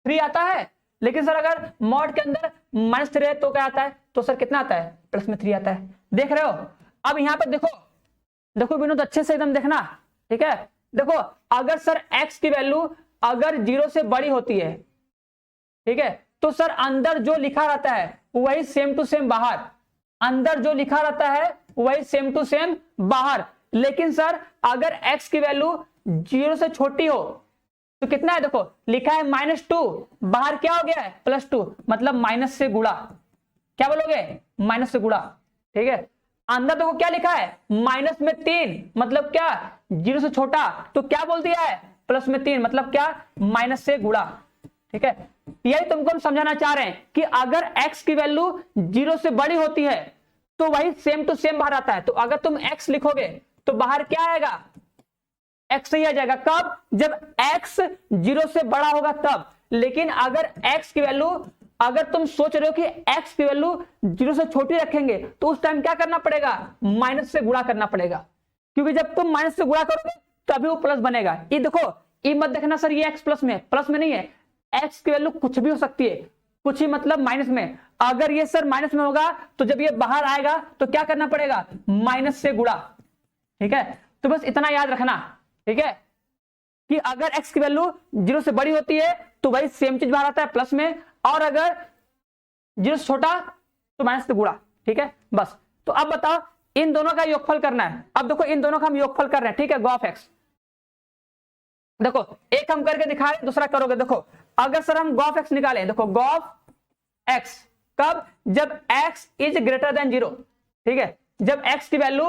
3 आता है। लेकिन सर अगर मॉड के अंदर -3 है तो क्या आता है, तो सर कितना आता है, प्लस में 3 आता है। देख रहे हो, अब यहां पर देखो विनोद अच्छे से एकदम देखना। ठीक है, देखो अगर सर x की वैल्यू अगर 0 से बड़ी होती है, ठीक है, तो सर अंदर जो लिखा रहता है वही सेम टू सेम बाहर, अंदर जो लिखा रहता है वही सेम टू सेम बाहर। लेकिन सर अगर x की वैल्यू 0 से छोटी हो तो कितना है, देखो लिखा है -2, बाहर क्या हो गया है, +2, मतलब माइनस से गुणा, क्या बोलोगे, माइनस से गुणा। ठीक है, अंदर देखो क्या लिखा है, -3, मतलब क्या, 0 से छोटा, तो क्या बोल दिया है, +3, मतलब क्या, माइनस से गुणा। ठीक है, यही तुमको हम समझाना चाह रहे हैं कि अगर x की वैल्यू 0 से बड़ी होती है तो वही सेम टू सेम बाहर आता है। तो अगर तुम x लिखोगे तो बाहर क्या आएगा, x ही आ जाएगा। कब, जब x 0 से बड़ा होगा तब। लेकिन अगर x की वैल्यू, अगर तुम सोच रहे हो कि x की वैल्यू 0 से छोटी रखेंगे तो उस टाइम क्या करना पड़ेगा, माइनस से गुणा करना पड़ेगा, क्योंकि जब तुम माइनस से गुणा करोगे तभी वो प्लस बनेगा। ये देखो ई मत देखना सर ये एक्स प्लस में नहीं है, एक्स की वैल्यू कुछ भी हो सकती है, कुछ ही मतलब माइनस में। अगर ये सर माइनस में होगा तो जब ये बाहर आएगा तो क्या करना पड़ेगा, माइनस से गुणा। ठीक है, तो बस इतना याद रखना। ठीक है, कि अगर x की वैल्यू 0 से बड़ी होती है तो भाई सेम चीज बाहर आता है प्लस में, और अगर 0 से छोटा तो माइनस से गुणा। ठीक है, बस। तो अब बताओ इन दोनों का योगफल करना है। अब देखो इन दोनों का हम योगफल कर रहे हैं। ठीक है, गॉफ एक्स, देखो एक हम करके दिखा रहे, दूसरा करोगे। देखो अगर सर हम गॉफ एक्स निकालें, देखो गॉफ एक्स कब, जब x इज ग्रेटर देन 0। ठीक है, जब x की वैल्यू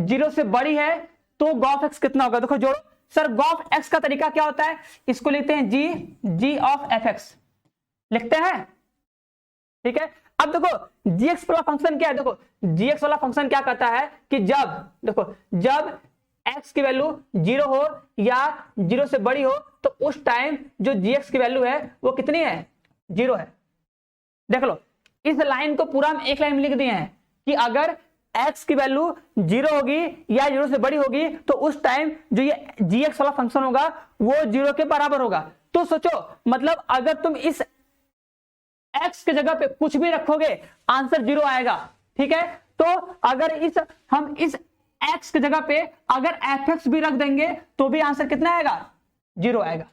0 से बड़ी है तो गॉफ एक्स कितना होगा, देखो जोड़ो। सर गॉफ एक्स का तरीका क्या होता है, इसको लिखते हैं जी ऑफ एफ एक्स, लिखते हैं। ठीक है, अब देखो gx वाला फंक्शन क्या है, देखो gx वाला फंक्शन क्या कहता है कि जब, देखो जब x की वैल्यू 0 हो या 0 से बड़ी हो तो उस टाइम जो gx की वैल्यू है वो कितनी है, 0 है। देख लो इस लाइन को पूरा हम एक लाइन में लिख दिए हैं कि अगर x की वैल्यू 0 होगी या 0 से बड़ी होगी तो उस टाइम जो ये gx वाला फंक्शन होगा वो 0 के बराबर होगा। तो सोचो मतलब अगर तुम इस x की जगह पे कुछ भी रखोगे आंसर 0 आएगा। ठीक है, तो अगर हम इस x की जगह पे अगर fx भी रख देंगे तो भी आंसर कितना आएगा, 0 आएगा।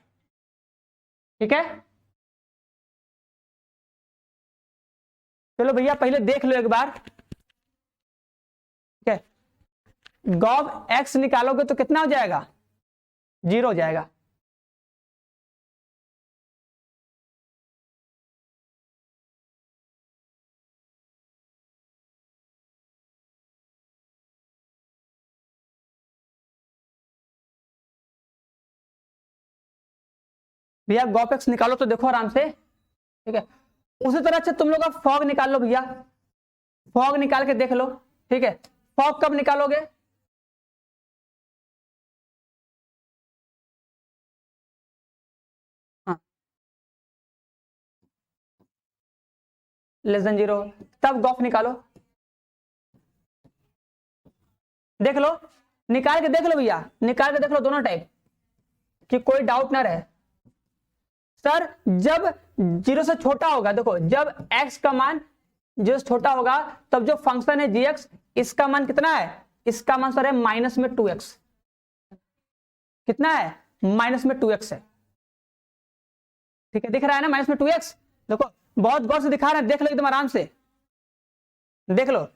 ठीक है, चलो भैया पहले देख लो एक बार। ठीक है, गॉफ एक्स निकालोगे तो कितना हो जाएगा, 0 हो जाएगा। भैया गॉफ एक्स निकालो तो देखो आराम से। ठीक है, उसी तरह से तुम लोग का फॉग निकाल लो भैया, फॉग निकाल के देख लो। ठीक है, फॉग कब निकालोगे, हाँ लेस देन 0 तब गॉफ निकालो। देख लो, निकाल के देख लो भैया, निकाल के देख लो दोनों टाइप, कि कोई डाउट ना रहे। सर जब 0 से छोटा होगा, देखो जब x का मान 0 से छोटा होगा तब जो फंक्शन है gx इसका मान कितना है, इसका मान सर है माइनस में 2x। कितना है, माइनस में 2x है। ठीक है, दिख रहा है ना माइनस में 2x, देखो बहुत गौर से दिखा रहे हैं, देख लो एकदम आराम से देख लो।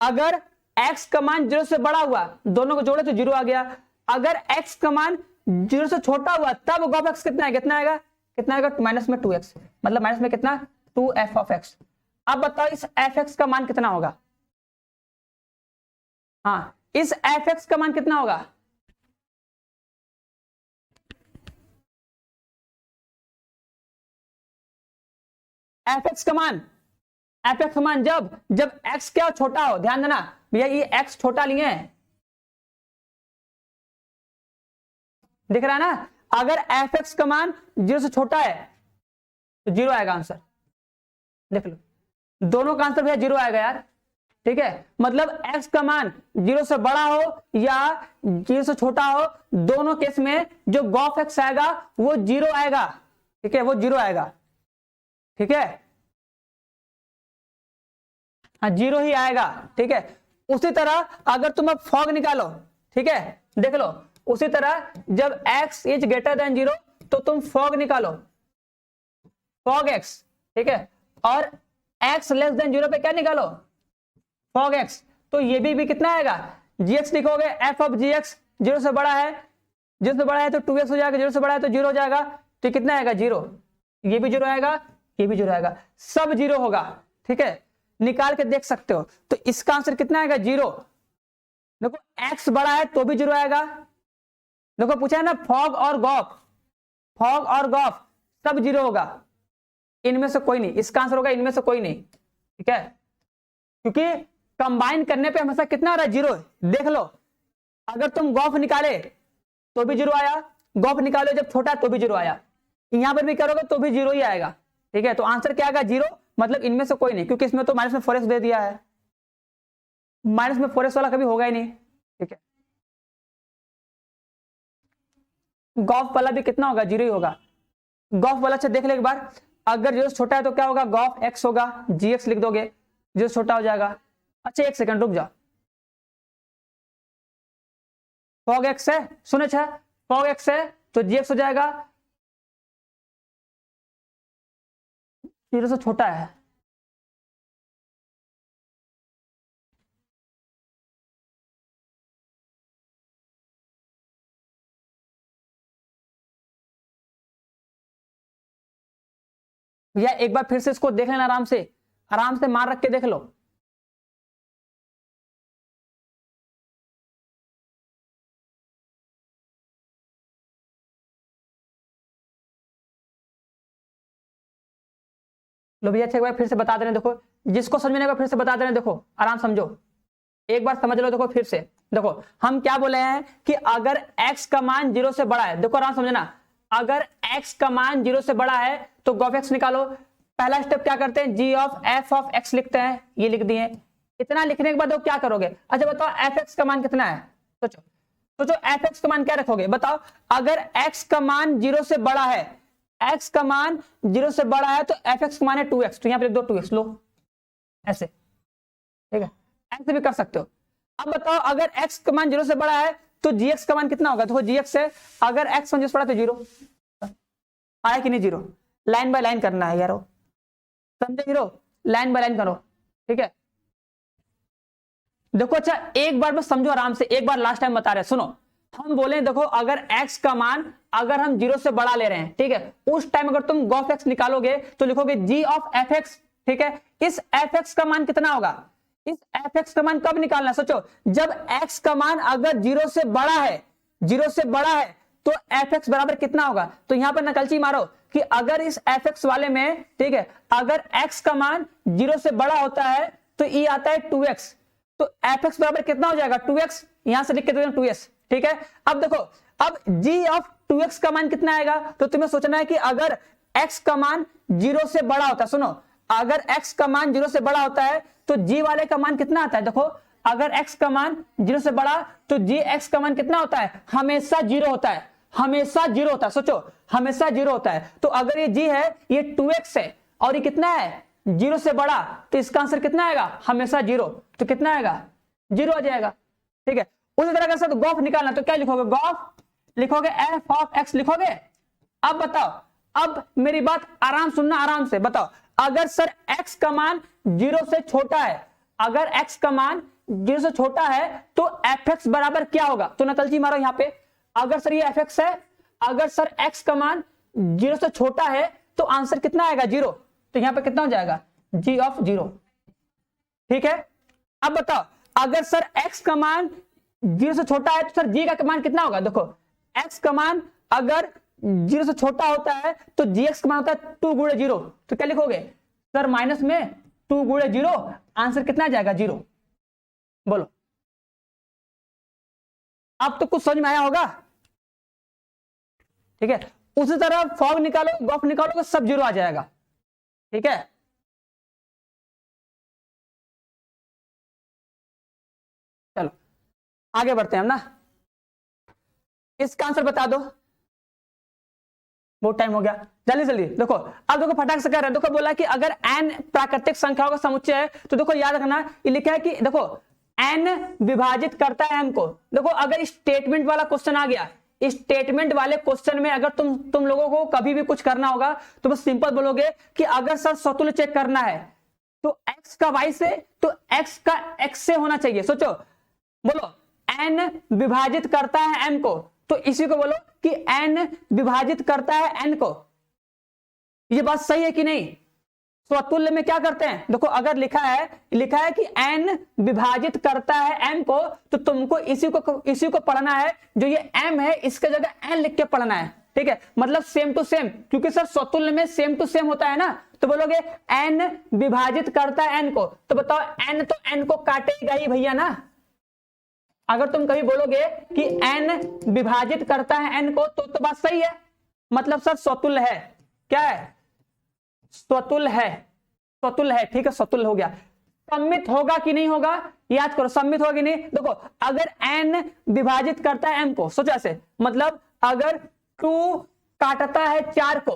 अगर x का मान 0 से बड़ा हुआ, दोनों को जोड़े तो 0 आ गया। अगर x का मान 0 से छोटा हुआ तब गॉफ एक्स कितना है, कितना आएगा, कितना आएगा, माइनस में 2x, मतलब माइनस में कितना, 2f ऑफ x। अब बताओ इस एफ एक्स का मान कितना होगा, हाँ इस एफ एक्स का मान कितना होगा, एफ एक्स का मान, एफ एक्स का मान जब जब x क्या छोटा हो, ध्यान देना भैया ये x छोटा लिए हैं, दिख रहा है ना। अगर एफ एक्स का मान 0 से छोटा है तो 0 आएगा आंसर, देख लो दोनों का आंसर भैया 0 आएगा यार। ठीक है, मतलब x का मान 0 से बड़ा हो या 0 से छोटा हो, दोनों केस में जो गॉफ एक्स आएगा वो 0 आएगा। ठीक है, वो 0 आएगा। ठीक है, हाँ 0 ही आएगा। ठीक है, उसी तरह अगर तुम अब फॉग निकालो, ठीक है देख लो, उसी तरह जब x इज ग्रेटर देन 0 तो तुम फॉग निकालो, फॉग x। ठीक है, और x लेस देन 0 पे क्या निकालो, फॉग x। तो ये भी कितना आएगा, gx लिखोगे, f ऑफ gx 0 से बड़ा है, 0 से बड़ा है तो 2x हो जाएगा, 0 से बड़ा है तो 0 हो जाएगा, तो कितना आएगा 0, ये भी 0 आएगा, ये भी 0 आएगा, सब 0 होगा। ठीक है, निकाल के देख सकते हो। तो इसका आंसर कितना आएगा, 0। देखो x बड़ा है तो भी 0 आएगा, देखो पूछा है ना फॉग और गॉफ, फॉग और गॉफ सब 0 होगा, इनमें से कोई नहीं, इसका आंसर होगा इनमें से कोई नहीं। ठीक है, क्योंकि कंबाइन करने पे हमेशा कितना आ रहा है, 0। देख लो अगर तुम गॉफ निकाले तो भी 0 आया, गॉफ निकालो जब छोटा तो भी 0 आया, यहां पर भी करोगे तो भी 0 ही आएगा। ठीक है, तो आंसर क्या आएगा, 0, मतलब इनमें से कोई नहीं, क्योंकि इसमें तो माइनस में 4x दे दिया है, माइनस में 4x वाला कभी होगा ही नहीं। ठीक है। गॉफ वाला भी कितना होगा, 0 ही होगा। गॉफ वाला अच्छा देख ले एक बार, अगर जीरो से छोटा है तो क्या होगा, गॉफ एक्स होगा, जी एक्स लिख दोगे, जीरो से छोटा हो जाएगा। अच्छा एक सेकंड रुक जाओ, फॉग एक्स है, सुनो अच्छा फॉग एक्स है तो जी एक्स हो जाएगा, जीरो से छोटा है। भैया एक बार फिर से इसको देख लेना, आराम से मान रख के देख लो। लो भैया एक बार फिर से बता दे रहे हैं, देखो जिसको समझ में फिर से बता दे रहे हैं, देखो आराम समझो, एक बार समझ लो। देखो फिर से देखो, हम क्या बोले हैं कि अगर x का मान 0 से बड़ा है, देखो आराम समझना, अगर x का मान 0 से बड़ा है तो गॉफ x निकालो। पहला स्टेप क्या करते हैं, g of f of x लिखते हैं, ये लिख दिए। इतना लिखने के बाद क्या करोगे, अच्छा बताओ fx का मान कितना है, सोचो सोचो fx का मान क्या रखोगे, बताओ। अगर x का मान 0 से बड़ा है, x का मान 0 से बड़ा है तो fx का मान है 2x, तो यहां पे लिख दो 2x, लो ऐसे, ठीक है, ऐसे भी कर सकते हो। अब बताओ अगर x का मान 0 से बड़ा है तो gx का मान कितना होगा, देखो gx है, अगर x मान 0 से बड़ा तो 0 आया कि नहीं, 0 लाइन बाय लाइन करना है यारो, समझे हीरो, लाइन बाय लाइन करो, ठीक है। देखो अच्छा एक बार बस समझो आराम से, एक बार लास्ट टाइम बता रहे, सुनो हम बोले देखो अगर x का मान अगर हम 0 से बड़ा ले रहे हैं, ठीक है, उस टाइम अगर तुम गॉफ x निकालोगे तो लिखोगे g ऑफ fx, ठीक है। इस fx का मान कितना होगा, इस fx का मान कब निकालना, सोचो जब x का मान अगर 0 से बड़ा है, 0 से बड़ा है तो fx बराबर कितना होगा, तो यहां पर नकलची मारो कि अगर इस fx वाले में, ठीक है, अगर x का मान 0 से बड़ा होता है तो ये आता है 2x, तो fx बराबर कितना हो जाएगा 2x, यहां से लिख के दो 2s, ठीक है। अब देखो अब g ऑफ 2x का मान कितना आएगा, तो तुम्हें सोचना है कि अगर x का मान 0 से बड़ा होता है, सुनो अगर x का मान 0 से बड़ा होता है तो g वाले का मान कितना आता है, देखो अगर x का मान 0 से बड़ा तो gx का मान कितना होता है, हमेशा 0 होता है, हमेशा 0 होता है, सोचो हमेशा 0 होता है। तो अगर ये g है, ये 2x है और ये कितना है 0 से बड़ा, तो इसका आंसर कितना आएगा, हमेशा 0, तो कितना आएगा 0 आ जाएगा, ठीक है। उसी तरह से गॉफ निकालना तो क्या लिखोगे, गॉफ लिखोगे f ऑफ x लिखोगे। अब बताओ, अब मेरी बात आराम सुनना, आराम से बताओ, अगर सर x का मान 0 से छोटा है, अगर x का मान 0 से छोटा है तो fx बराबर क्या होगा, तो नकलची मारो यहां पे, अगर सर ये fx है, अगर सर x का मान 0 से छोटा है तो आंसर कितना आएगा 0, तो यहां पे कितना हो जाएगा g ऑफ 0, ठीक है। अब बताओ अगर सर x का मान 0 से छोटा है तो सर g का मान कितना होगा, देखो x का मान अगर 0 से छोटा होता है तो gx का मान होता है 2 गुणे 0, तो क्या लिखोगे सर माइनस में 2 गुणे 0, आंसर कितना आ जाएगा 0, बोलो। अब तो कुछ समझ में आया होगा, ठीक है। उसी तरह फॉग निकालो, गॉफ निकालो तो सब 0 आ जाएगा, ठीक है। चलो आगे बढ़ते हैं हम ना, इसका आंसर बता दो, बहुत टाइम हो गया, जल्दी जल्दी देखो। अब देखो फटाक से कह रहे हैं, देखो बोला कि अगर n प्राकृतिक संख्याओं का समुच्चय है तो देखो याद रखना, ये लिखा है कि देखो n विभाजित करता है m को। देखो अगर स्टेटमेंट वाला क्वेश्चन आ गया, स्टेटमेंट वाले क्वेश्चन में अगर तुम लोगों को कभी भी कुछ करना होगा तो बस सिंपल बोलोगे कि अगर सर स्वतुल्य चेक करना है तो x का y से, तो x का x से होना चाहिए। सोचो बोलो n विभाजित करता है m को, तो इसी को बोलो कि n विभाजित करता है n को। ये बात सही है कि नहीं, स्वतुल्य में क्या करते हैं, देखो अगर लिखा है कि n विभाजित करता है m को, तो तुमको इसी को पढ़ना है, जो ये m है इसके जगह n लिख के पढ़ना है, ठीक है। मतलब सेम टू सेम, क्योंकि सर स्वतुल्य में सेम टू सेम होता है ना, तो बोलोगे n विभाजित करता है n को, तो बताओ n तो n को काटेगा ही भैया ना। अगर तुम कभी बोलोगे कि n विभाजित करता है n को तो बात सही है, मतलब सर स्वतुल्य है, क्या है स्वतुल्य है, ठीक है, स्वतुल्य हो गया। सम्मित होगा कि नहीं होगा, याद करो सम्मित होगा कि नहीं। देखो अगर n विभाजित करता है m को, सोचो ऐसे, मतलब अगर 2 काटता है 4 को,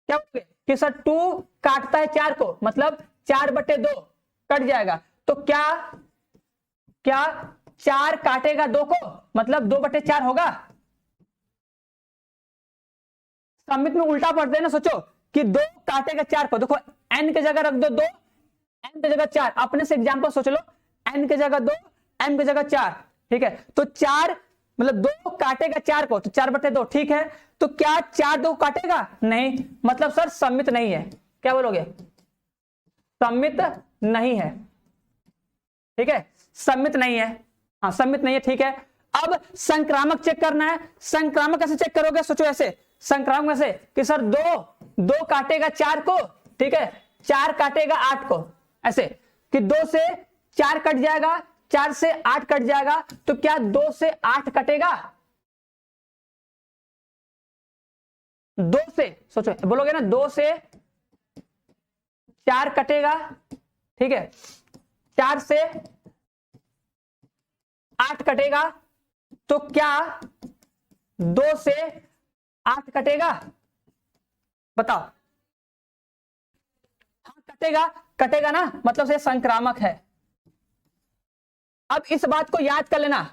क्या बोलोगे कि सर 2 काटता है 4 को, मतलब 4/2 कट जाएगा, तो क्या 4 काटेगा 2 को, मतलब 2/4 होगा। समित में उल्टा पढ़ते हैं ना, सोचो कि 2 काटेगा 4 को, देखो n की जगह रख दो 2, n की जगह 4, अपने से एग्जांपल सोच लो, n की जगह 2, n की जगह 4, ठीक है, तो 4 मतलब 2 काटेगा 4 को, तो 4/2, ठीक है, तो क्या 4 2 काटेगा, नहीं, मतलब सर समित नहीं है, क्या बोलोगे, समित नहीं है, ठीक है, समित नहीं है, हाँ समित नहीं है, ठीक है। अब संक्रामक चेक करना है, संक्रामक कैसे चेक करोगे, सोचो ऐसे, संक्रामक ऐसे कि सर 2 काटेगा 4 को, ठीक है, 4 काटेगा 8 को, ऐसे कि 2 से 4 कट जाएगा, 4 से 8 कट जाएगा, तो क्या 2 से 8 कटेगा, 2 से, सोचो बोलोगे ना 2 से 4 कटेगा, ठीक है, 4 से 8 कटेगा, तो क्या 2 से 8 कटेगा, बताओ, हाँ कटेगा, कटेगा ना, मतलब से संक्रामक है। अब इस बात को याद कर लेना,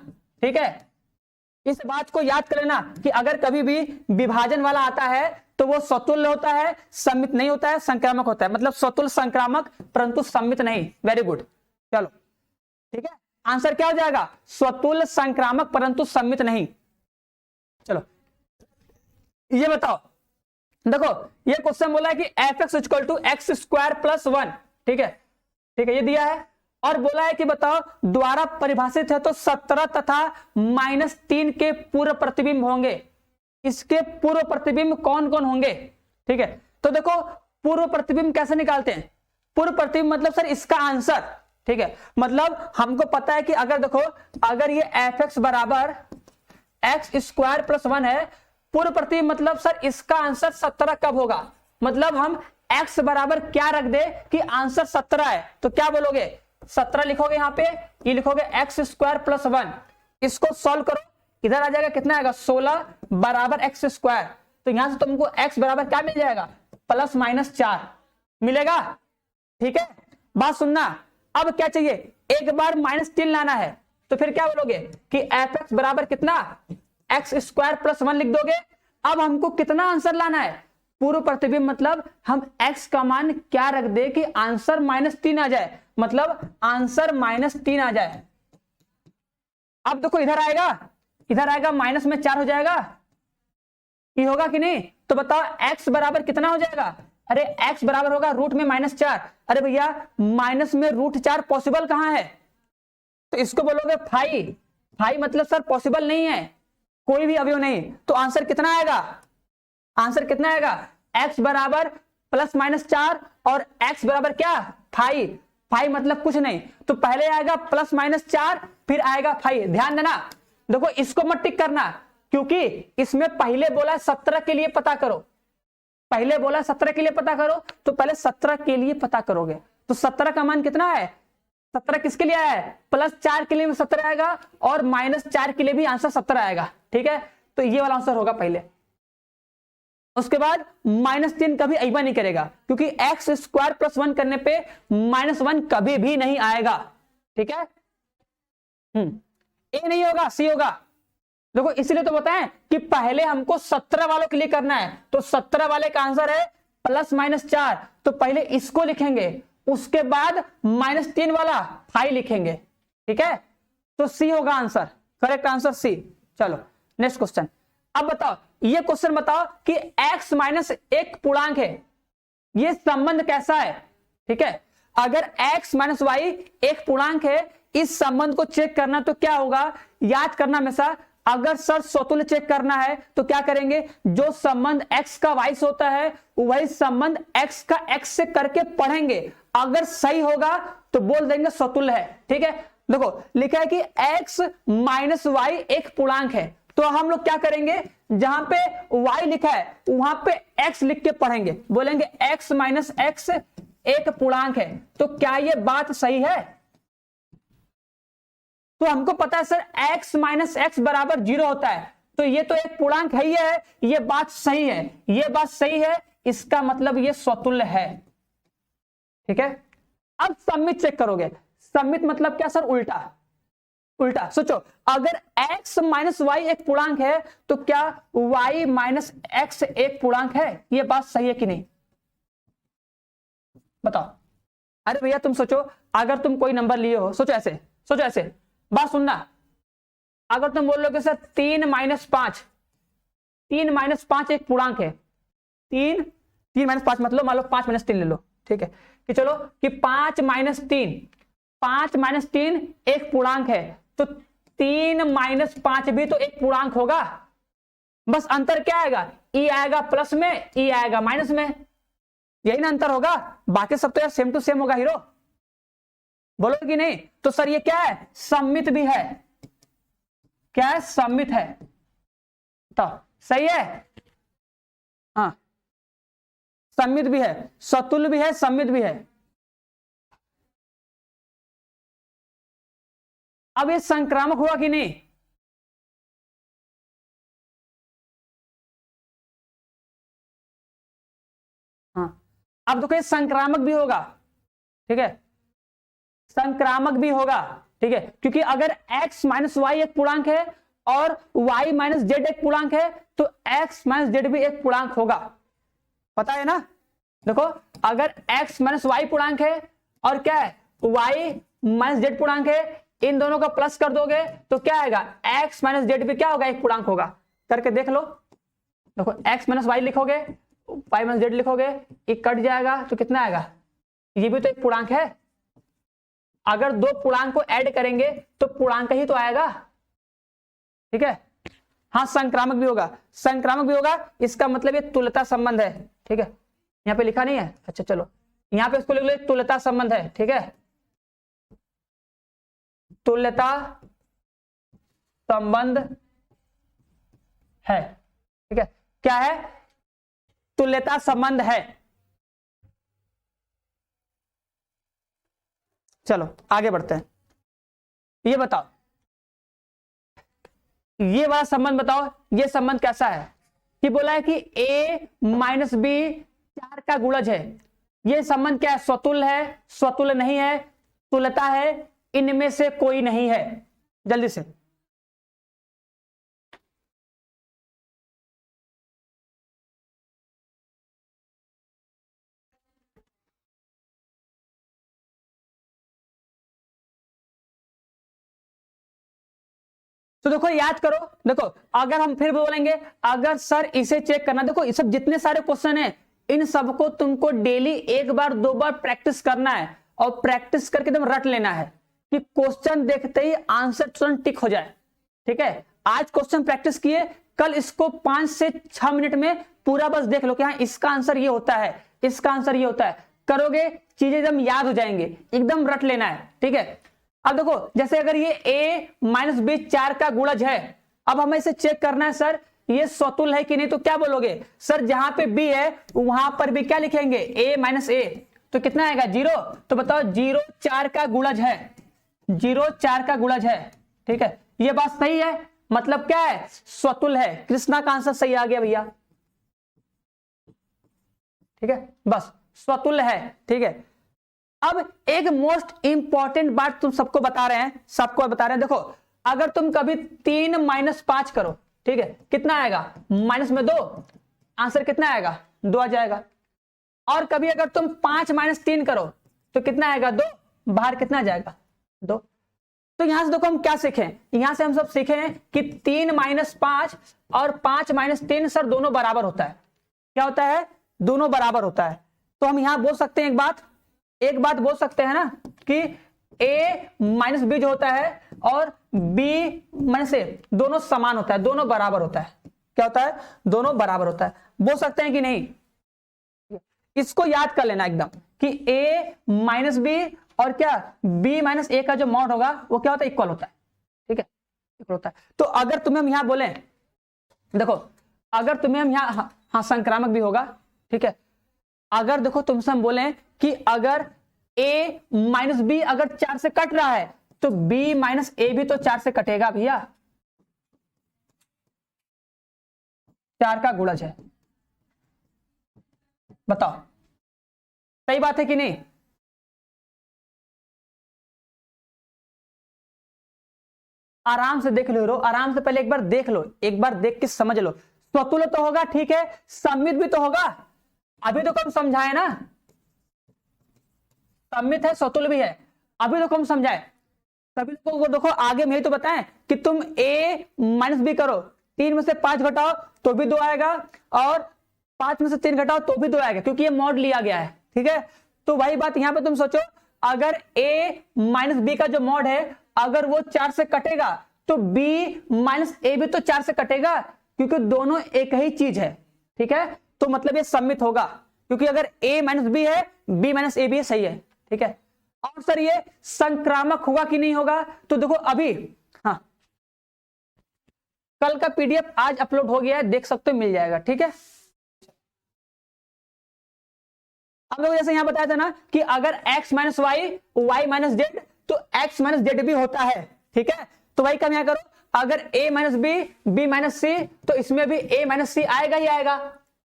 ठीक है, इस बात को याद कर लेना कि अगर कभी भी विभाजन वाला आता है तो वो स्वतुल्य होता है, सम्मित नहीं होता है, संक्रामक होता है, मतलब स्वतुल्य संक्रामक परंतु सम्मित नहीं। वेरी गुड, चलो ठीक है, आंसर क्या हो जाएगा, स्वतुल्य संक्रामक परंतु सम्मित नहीं। चलो ये बताओ, देखो ये क्वेश्चन बोला है कि f(x = x² + 1), ठीक है, ठीक है, ये दिया है और बोला है कि बताओ द्वारा परिभाषित है तो 17 तथा -3 के पूर्व प्रतिबिंब होंगे, इसके पूर्व प्रतिबिंब कौन कौन होंगे, ठीक है, तो देखो पूर्व प्रतिबिंब कैसे निकालते हैं, पूर्व प्रतिबिंब मतलब सर इसका आंसर, ठीक है, मतलब हमको पता है कि अगर देखो अगर ये f(x = x² + 1) है, पूर्व प्रतिबिंब मतलब सर इसका आंसर 17 कब होगा, मतलब हम x बराबर क्या रख दे कि आंसर 17 है, तो क्या बोलोगे 17 लिखोगे, यहां पे ये लिखोगे x² + 1, इसको सॉल्व करो, इधर आ जाएगा कितना आएगा 16 बराबर x², तो यहां से तुमको x बराबर क्या मिल जाएगा +-4 मिलेगा, ठीक है, बात सुनना। अब क्या चाहिए, एक बार -3 लाना है, तो फिर क्या बोलोगे कि f(x) बराबर कितना x² + 1 लिख दोगे। अब हमको कितना आंसर लाना है, पूर्व प्रतिबिंब मतलब हम x का मान क्या रख दे कि आंसर -3 आ जाए, मतलब आंसर -3 आ जाए। अब देखो इधर आएगा माइनस में 4 हो जाएगा, ये होगा कि नहीं, तो बताओ x बराबर कितना हो जाएगा, अरे x बराबर होगा रूट में -4, अरे भैया माइनस में √4 पॉसिबल कहां है, तो इसको बोलोगे फाई मतलब सर पॉसिबल नहीं है, कोई भी अवयव नहीं, तो आंसर कितना आएगा, आंसर कितना आएगा x बराबर +-4 और x बराबर क्या फाई मतलब कुछ नहीं, तो पहले आएगा +-4 फिर आएगा फाई। ध्यान देना, देखो इसको मत टिक करना क्योंकि इसमें पहले बोला 17 के लिए पता करो, पहले बोला 17 के लिए पता करो, तो पहले 17 के लिए पता करोगे, तो 17 का मान कितना है, 17 किसके लिए आया है, +4 के लिए भी 17 आएगा और -4 के लिए भी आंसर 17 आएगा, ठीक है, तो ये वाला आंसर होगा पहले। उसके बाद -3 कभी अइबा नहीं करेगा क्योंकि x² + 1 करने पे -1 कभी भी नहीं आएगा, ठीक है, ए नहीं होगा सी होगा। देखो इसलिए तो बताएं कि पहले हमको 17 वालों के लिए करना है, तो 17 वाले का आंसर है +-4, तो पहले इसको लिखेंगे, उसके बाद -3 वाला फाई लिखेंगे, ठीक है, तो सी होगा आंसर, करेक्ट आंसर सी। चलो नेक्स्ट क्वेश्चन। अब बताओ ये क्वेश्चन बताओ कि x - एक पूर्णांक है, ये संबंध कैसा है, ठीक है, अगर x - y एक पूर्णांक है, इस संबंध को चेक करना तो क्या होगा, याद करना हमेशा, अगर सर स्वतुल्य चेक करना है तो क्या करेंगे, जो संबंध x का y से होता है वही संबंध x का x से करके पढ़ेंगे, अगर सही होगा तो बोल देंगे स्वतुल्य है, ठीक है। देखो लिखा है कि x - y एक पूर्णांक है, तो हम लोग क्या करेंगे, जहां पे y लिखा है वहां पे x लिख के पढ़ेंगे, बोलेंगे x - x एक पूर्णांक है, तो क्या ये बात सही है, तो हमको पता है सर x माइनस एक्स बराबर 0 होता है, तो ये तो एक पूर्णांक है ही है, ये बात सही है, ये बात सही है, इसका मतलब ये स्वतुल्य है। ठीक है, अब सममित चेक करोगे। सममित मतलब क्या सर? उल्टा। उल्टा सोचो, अगर x माइनस वाई एक पूर्णांक है तो क्या y माइनस एक्स एक पूर्णांक है? ये बात सही है कि नहीं? बताओ। अरे भैया तुम सोचो, अगर तुम कोई नंबर लिए हो, सोचो ऐसे, सोचो ऐसे, बात सुनना। अगर तुम बोल लो कि सर 3 माइनस 5, 3 माइनस 5 एक पूर्णांक है, 3 माइनस 5 मतलब मान लो 5 माइनस 3 ले लो, ठीक है, कि चलो कि 5 माइनस 3, 5 माइनस 3 एक पूर्णांक है, तो 3 माइनस 5 भी तो एक पूर्णांक होगा। बस अंतर क्या आएगा? ई आएगा प्लस में, ई आएगा माइनस में, यही ना अंतर होगा। बाकी सब तो यार सेम टू सेम होगा हीरो, बोलो कि नहीं? तो सर ये क्या है? सममित भी है। क्या है? सममित है। तो सही है, हाँ, सममित भी है, स्वतुल्य भी है, सममित भी है। अब ये संक्रामक हुआ कि नहीं? हाँ, अब देखो ये संक्रामक भी होगा, ठीक है, संक्रामक भी होगा, ठीक है, क्योंकि अगर x माइनस वाई एक पूर्णांक है और y माइनस जेड एक पूर्णांक है, तो x माइनस जेड भी एक पूर्णांक होगा, पता है ना? देखो, अगर x माइनस वाई पूर्णांक है और क्या है y माइनस जेड पूर्णांक है, इन दोनों का प्लस कर दोगे तो क्या आएगा? x माइनस जेड भी क्या होगा? एक पूर्णांक होगा। करके देख लो, देखो x माइनस वाई लिखोगे, y माइनस जेड लिखोगे, ये कट जाएगा तो कितना आएगा? ये भी तो एक पूर्णांक है। अगर दो पूर्णांक को ऐड करेंगे तो पूर्णांक ही तो आएगा, ठीक है। हाँ, संक्रामक भी होगा, संक्रामक भी होगा, इसका मतलब ये तुल्यता संबंध है, ठीक है। यहाँ पे लिखा नहीं है, अच्छा चलो यहाँ पे इसको लिख लो, तुल्यता संबंध है, ठीक है, तुल्यता संबंध है, ठीक है। क्या है? तुल्यता संबंध है। चलो आगे बढ़ते हैं। ये बताओ, ये वाला संबंध बताओ, ये संबंध कैसा है? कि बोला है कि a माइनस बी 4 का गुणज है। ये संबंध क्या है? स्वतुल्य है, स्वतुल्य नहीं है, तुल्यता है, इनमें से कोई नहीं है। जल्दी से तो देखो, याद करो, देखो अगर हम फिर बोलेंगे, अगर सर इसे चेक करना, देखो ये सब जितने सारे क्वेश्चन है, इन सबको तुमको डेली एक बार दो बार प्रैक्टिस करना है, और प्रैक्टिस करके एकदम रट लेना है कि क्वेश्चन देखते ही आंसर तुरंत टिक हो जाए, ठीक है। आज क्वेश्चन प्रैक्टिस किए, कल इसको 5 से 6 मिनट में पूरा बस देख लो कि हाँ इसका आंसर ये होता है, इसका आंसर ये होता है, करोगे चीजें एकदम याद हो जाएंगे, एकदम रट लेना है, ठीक है। अब देखो, जैसे अगर ये a माइनस बी 4 का गुणज है, अब हमें इसे चेक करना है सर ये स्वतुल्य है कि नहीं, तो क्या बोलोगे? सर जहां पे b है वहां पर भी क्या लिखेंगे? a माइनस ए, तो कितना आएगा? 0। तो बताओ 0 4 का गुणज है, 0 4 का गुणज है, ठीक है। ये बात सही है, मतलब क्या है? स्वतुल्य है। कृष्णा का आंसर सही आ गया भैया, ठीक है, बस स्वतुल्य है, ठीक है। अब एक मोस्ट इंपॉर्टेंट बात तुम सबको बता रहे हैं, सबको बता रहे हैं, देखो अगर तुम कभी 3 माइनस 5 करो, ठीक है, कितना आएगा? माइनस में 2, आंसर कितना आएगा? 2 आ जाएगा। और कभी अगर तुम 5 माइनस 3 करो तो कितना आएगा? 2, बाहर कितना आ जाएगा? 2। तो यहां से देखो हम क्या सीखे, यहां से हम सब सीखे हैं कि 3 माइनस 5 और 5 माइनस 3 सर दोनों बराबर होता है। क्या होता है? दोनों बराबर होता है। तो हम यहां बोल सकते हैं एक बात बोल सकते हैं ना कि a माइनस बी जो होता है और b माइनस ए दोनों समान होता है, दोनों बराबर होता है। क्या होता है? दोनों बराबर होता है। बोल सकते हैं कि नहीं? इसको याद कर लेना एकदम कि a माइनस बी और क्या b माइनस ए का जो मॉड होगा वो क्या होता है? इक्वल होता है, ठीक है, इक्वल होता है। तो अगर तुम्हें हम यहां बोले, देखो अगर तुम्हें हम यहां, हाँ संक्रामक भी होगा, ठीक है। अगर देखो तुमसे हम बोले कि अगर a माइनस बी अगर 4 से कट रहा है तो b माइनस ए भी तो 4 से कटेगा भैया, 4 का गुणज है। बताओ सही बात है कि नहीं? आराम से देख लो, आराम से पहले एक बार देख लो, एक बार देख के समझ लो। स्वतुल्य तो होगा, ठीक है, सममित भी तो होगा, अभी तो कम समझाए ना, सममित है स्वतुल्य भी है, अभी तो कम समझाए। सभी लोगों को देखो आगे में ही तो बताएं कि तुम a माइनस बी करो, 3 में से 5 घटाओ तो भी 2 आएगा, और 5 में से 3 घटाओ तो भी 2 आएगा, क्योंकि ये मॉड लिया गया है, ठीक है। तो वही बात यहां पे तुम सोचो, अगर a माइनस बी का जो मॉड है अगर वो 4 से कटेगा तो b माइनस ए भी तो 4 से कटेगा, क्योंकि दोनों एक ही चीज है, ठीक है। तो मतलब ये सम्मित होगा, क्योंकि अगर a माइनस बी है, b माइनस ए भी है, सही है, ठीक है। और सर ये संक्रामक होगा कि नहीं होगा? तो देखो अभी, हाँ, कल का पीडीएफ आज अपलोड हो गया है, देख सकते हो, मिल जाएगा, ठीक है। हम लोग जैसे यहां बताया था ना कि अगर x minus y, y minus z, तो x माइनस जेड भी होता है, ठीक है। तो वही काम यहां करो, अगर a minus B, b minus C, तो इसमें भी a माइनस सी आएगा ही आएगा,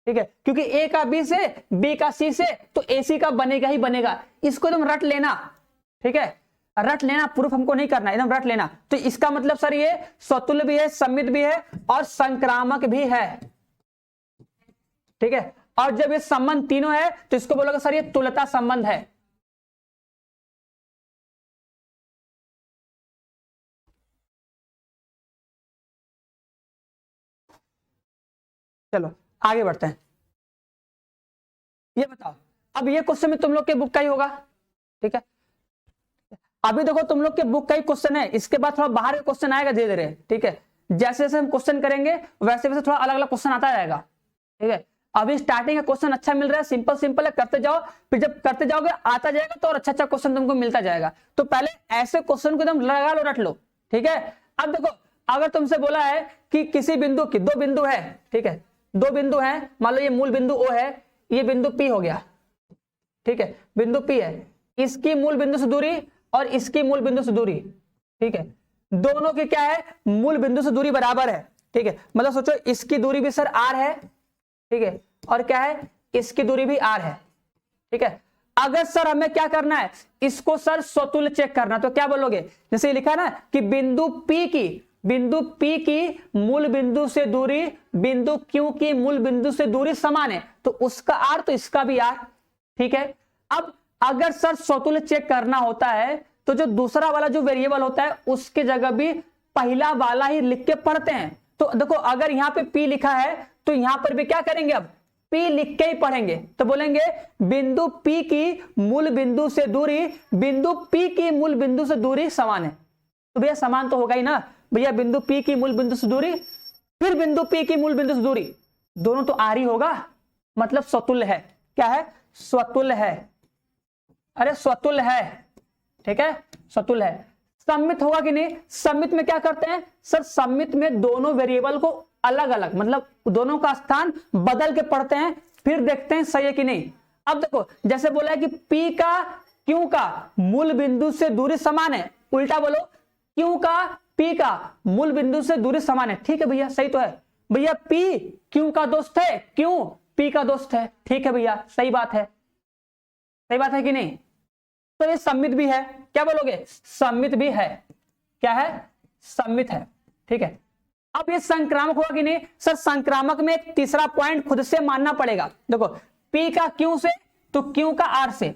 ठीक है, क्योंकि a का b से, b का c से, तो ac का बनेगा ही बनेगा। इसको तुम रट लेना, ठीक है, रट लेना, प्रूफ हमको नहीं करना, एकदम रट लेना। तो इसका मतलब सर ये स्वतुल्य भी है, सम्मित भी है और संक्रामक भी है, ठीक है। और जब ये संबंध तीनों है तो इसको बोलोगे सर ये तुल्यता संबंध है। चलो आगे बढ़ते हैं। ये बताओ, अब ये क्वेश्चन में तुम लोग के बुक का ही होगा, ठीक है। अभी देखो तुम लोग के बुक का ही क्वेश्चन है, इसके बाद थोड़ा बाहर का क्वेश्चन आएगा धीरे धीरे, ठीक है। जैसे जैसे हम क्वेश्चन करेंगे वैसे वैसे थोड़ा अलग अलग क्वेश्चन आता जाएगा, ठीक है। अभी स्टार्टिंग का क्वेश्चन अच्छा मिल रहा है, सिंपल सिंपल है, करते जाओ, फिर जब करते जाओगे आता जाएगा तो और अच्छा अच्छा क्वेश्चन तुमको मिलता जाएगा। तो पहले ऐसे क्वेश्चन को एकदम लगा लो, रट लो, ठीक है। अब देखो, अगर तुमसे बोला है कि किसी बिंदु की, 2 बिंदु है, ठीक है, 2 बिंदु है, मान लो ये मूल बिंदु O है, ये बिंदु P हो गया, ठीक है, बिंदु P है, इसकी मूल बिंदु से दूरी और इसकी मूल बिंदु से दूरी, ठीक है, दोनों की क्या है, मूल बिंदु से दूरी बराबर है, ठीक है। मतलब सोचो इसकी दूरी भी सर r है, ठीक है, और क्या है, इसकी दूरी भी r है, ठीक है। अगर सर हमें क्या करना है, इसको सर स्वतुल्य चेक करना, तो क्या बोलोगे, जैसे लिखा है ना कि बिंदु P की मूल बिंदु से दूरी बिंदु Q की मूल बिंदु से दूरी समान है, तो उसका r तो इसका भी r, ठीक है। अब अगर सर स्वतुल्य चेक करना होता है तो जो दूसरा वाला जो वेरिएबल होता है उसके जगह भी पहला वाला ही लिख के पढ़ते हैं। तो देखो अगर यहां पे P लिखा है तो यहां पर भी क्या करेंगे, अब P लिख के ही पढ़ेंगे, तो बोलेंगे बिंदु P की मूल बिंदु से दूरी बिंदु P की मूल बिंदु से दूरी समान है। तो भैया समान तो होगा ही ना भैया, बिंदु P की मूल बिंदु से दूरी फिर बिंदु P की मूल बिंदु से दूरी, दोनों तो आर ही होगा, मतलब स्वतुल्य है। क्या है, स्वतुल्य है, अरे स्वतुल्य है, ठीक है, स्वतुल्य है। सम्मित होगा कि नहीं, सम्मित में क्या करते हैं सर, सम्मित में दोनों वेरिएबल को अलग अलग, मतलब दोनों का स्थान बदल के पढ़ते हैं, फिर देखते हैं सही है कि नहीं। अब देखो जैसे बोला है कि P का Q का मूल बिंदु से दूरी समान है, उल्टा बोलो, Q का P का मूल बिंदु से दूरी समान है, ठीक है भैया, सही तो है भैया, P Q का दोस्त है, Q P का दोस्त है, ठीक है भैया, सही बात है, सही बात है कि नहीं। तो ये सम्मित भी है, क्या बोलोगे, सम्मित भी है, क्या है, सम्मित है, ठीक है। अब ये संक्रामक होगा कि नहीं सर, संक्रामक में एक तीसरा पॉइंट खुद से मानना पड़ेगा। देखो P का Q से तो Q का R से,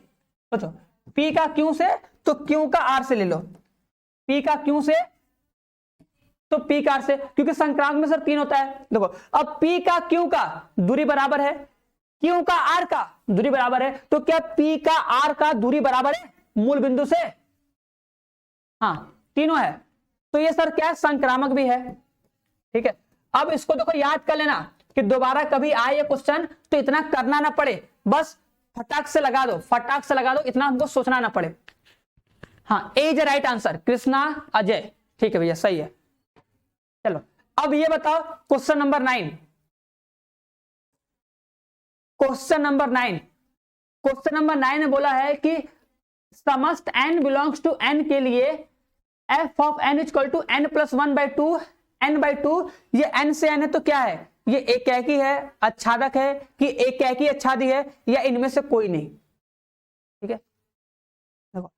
सोचो P का Q से तो Q का R से ले लो, P का Q से तो P का R से, क्योंकि संक्रामक में सर 3 होता है। देखो अब P का Q का दूरी बराबर है, Q का R का दूरी बराबर है, तो क्या P का R का दूरी बराबर है मूल बिंदु से, हाँ तीनों है, तो ये सर क्या है, संक्रामक भी है, ठीक है। अब इसको देखो याद कर लेना कि दोबारा कभी आए ये क्वेश्चन तो इतना करना ना पड़े, बस फटाक से लगा दो, फटाक से लगा दो, इतना हमको सोचना ना पड़े। हाँ A is right answer, Krishna Ajay, ठीक है भैया, सही है। चलो अब ये बताओ question number 9, question number 9, question number 9 ने बोला है कि समस्त n बिलोंग्स टू n के लिए f of n equal to n plus 1/2 n/2, ये n से n है तो क्या है, ये एकाकी है, आच्छादक है कि एकाकी आच्छादी है, या इनमें से कोई नहीं। ठीक है, देखो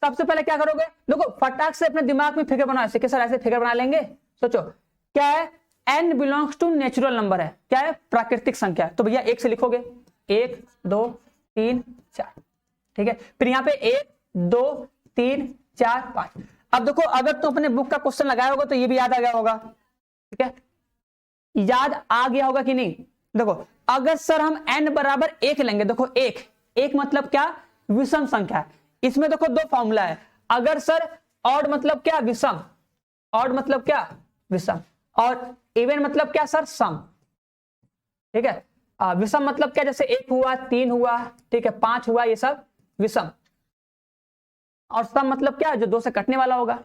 सबसे पहले क्या करोगे, देखो फटाक से अपने दिमाग में फिगर बनाओ, ऐसे सर ऐसे फिगर बना लेंगे। सोचो क्या है, n belongs to natural number है, क्या है, प्राकृतिक संख्या है, तो भैया 1 से लिखोगे, 1 2 3 4। ठीक है, फिर यहाँ पे 1 2 3 4 5। अब देखो अगर तुम अपने बुक का क्वेश्चन लगाया होगा तो ये भी याद आ गया होगा। ठीक है, याद आ गया होगा कि नहीं। देखो अगर सर हम n बराबर 1 लेंगे, देखो 1 मतलब क्या, विषम संख्या। इसमें देखो दो फॉर्मूला है, अगर सर ऑड मतलब क्या, विषम, ऑड मतलब क्या, विषम, और इवन मतलब क्या सर, सम। ठीक है, विषम मतलब क्या, जैसे 1 हुआ, 3 हुआ, ठीक है, 5 हुआ, ये सब विषम। और सम मतलब क्या, जो 2 से कटने वाला होगा।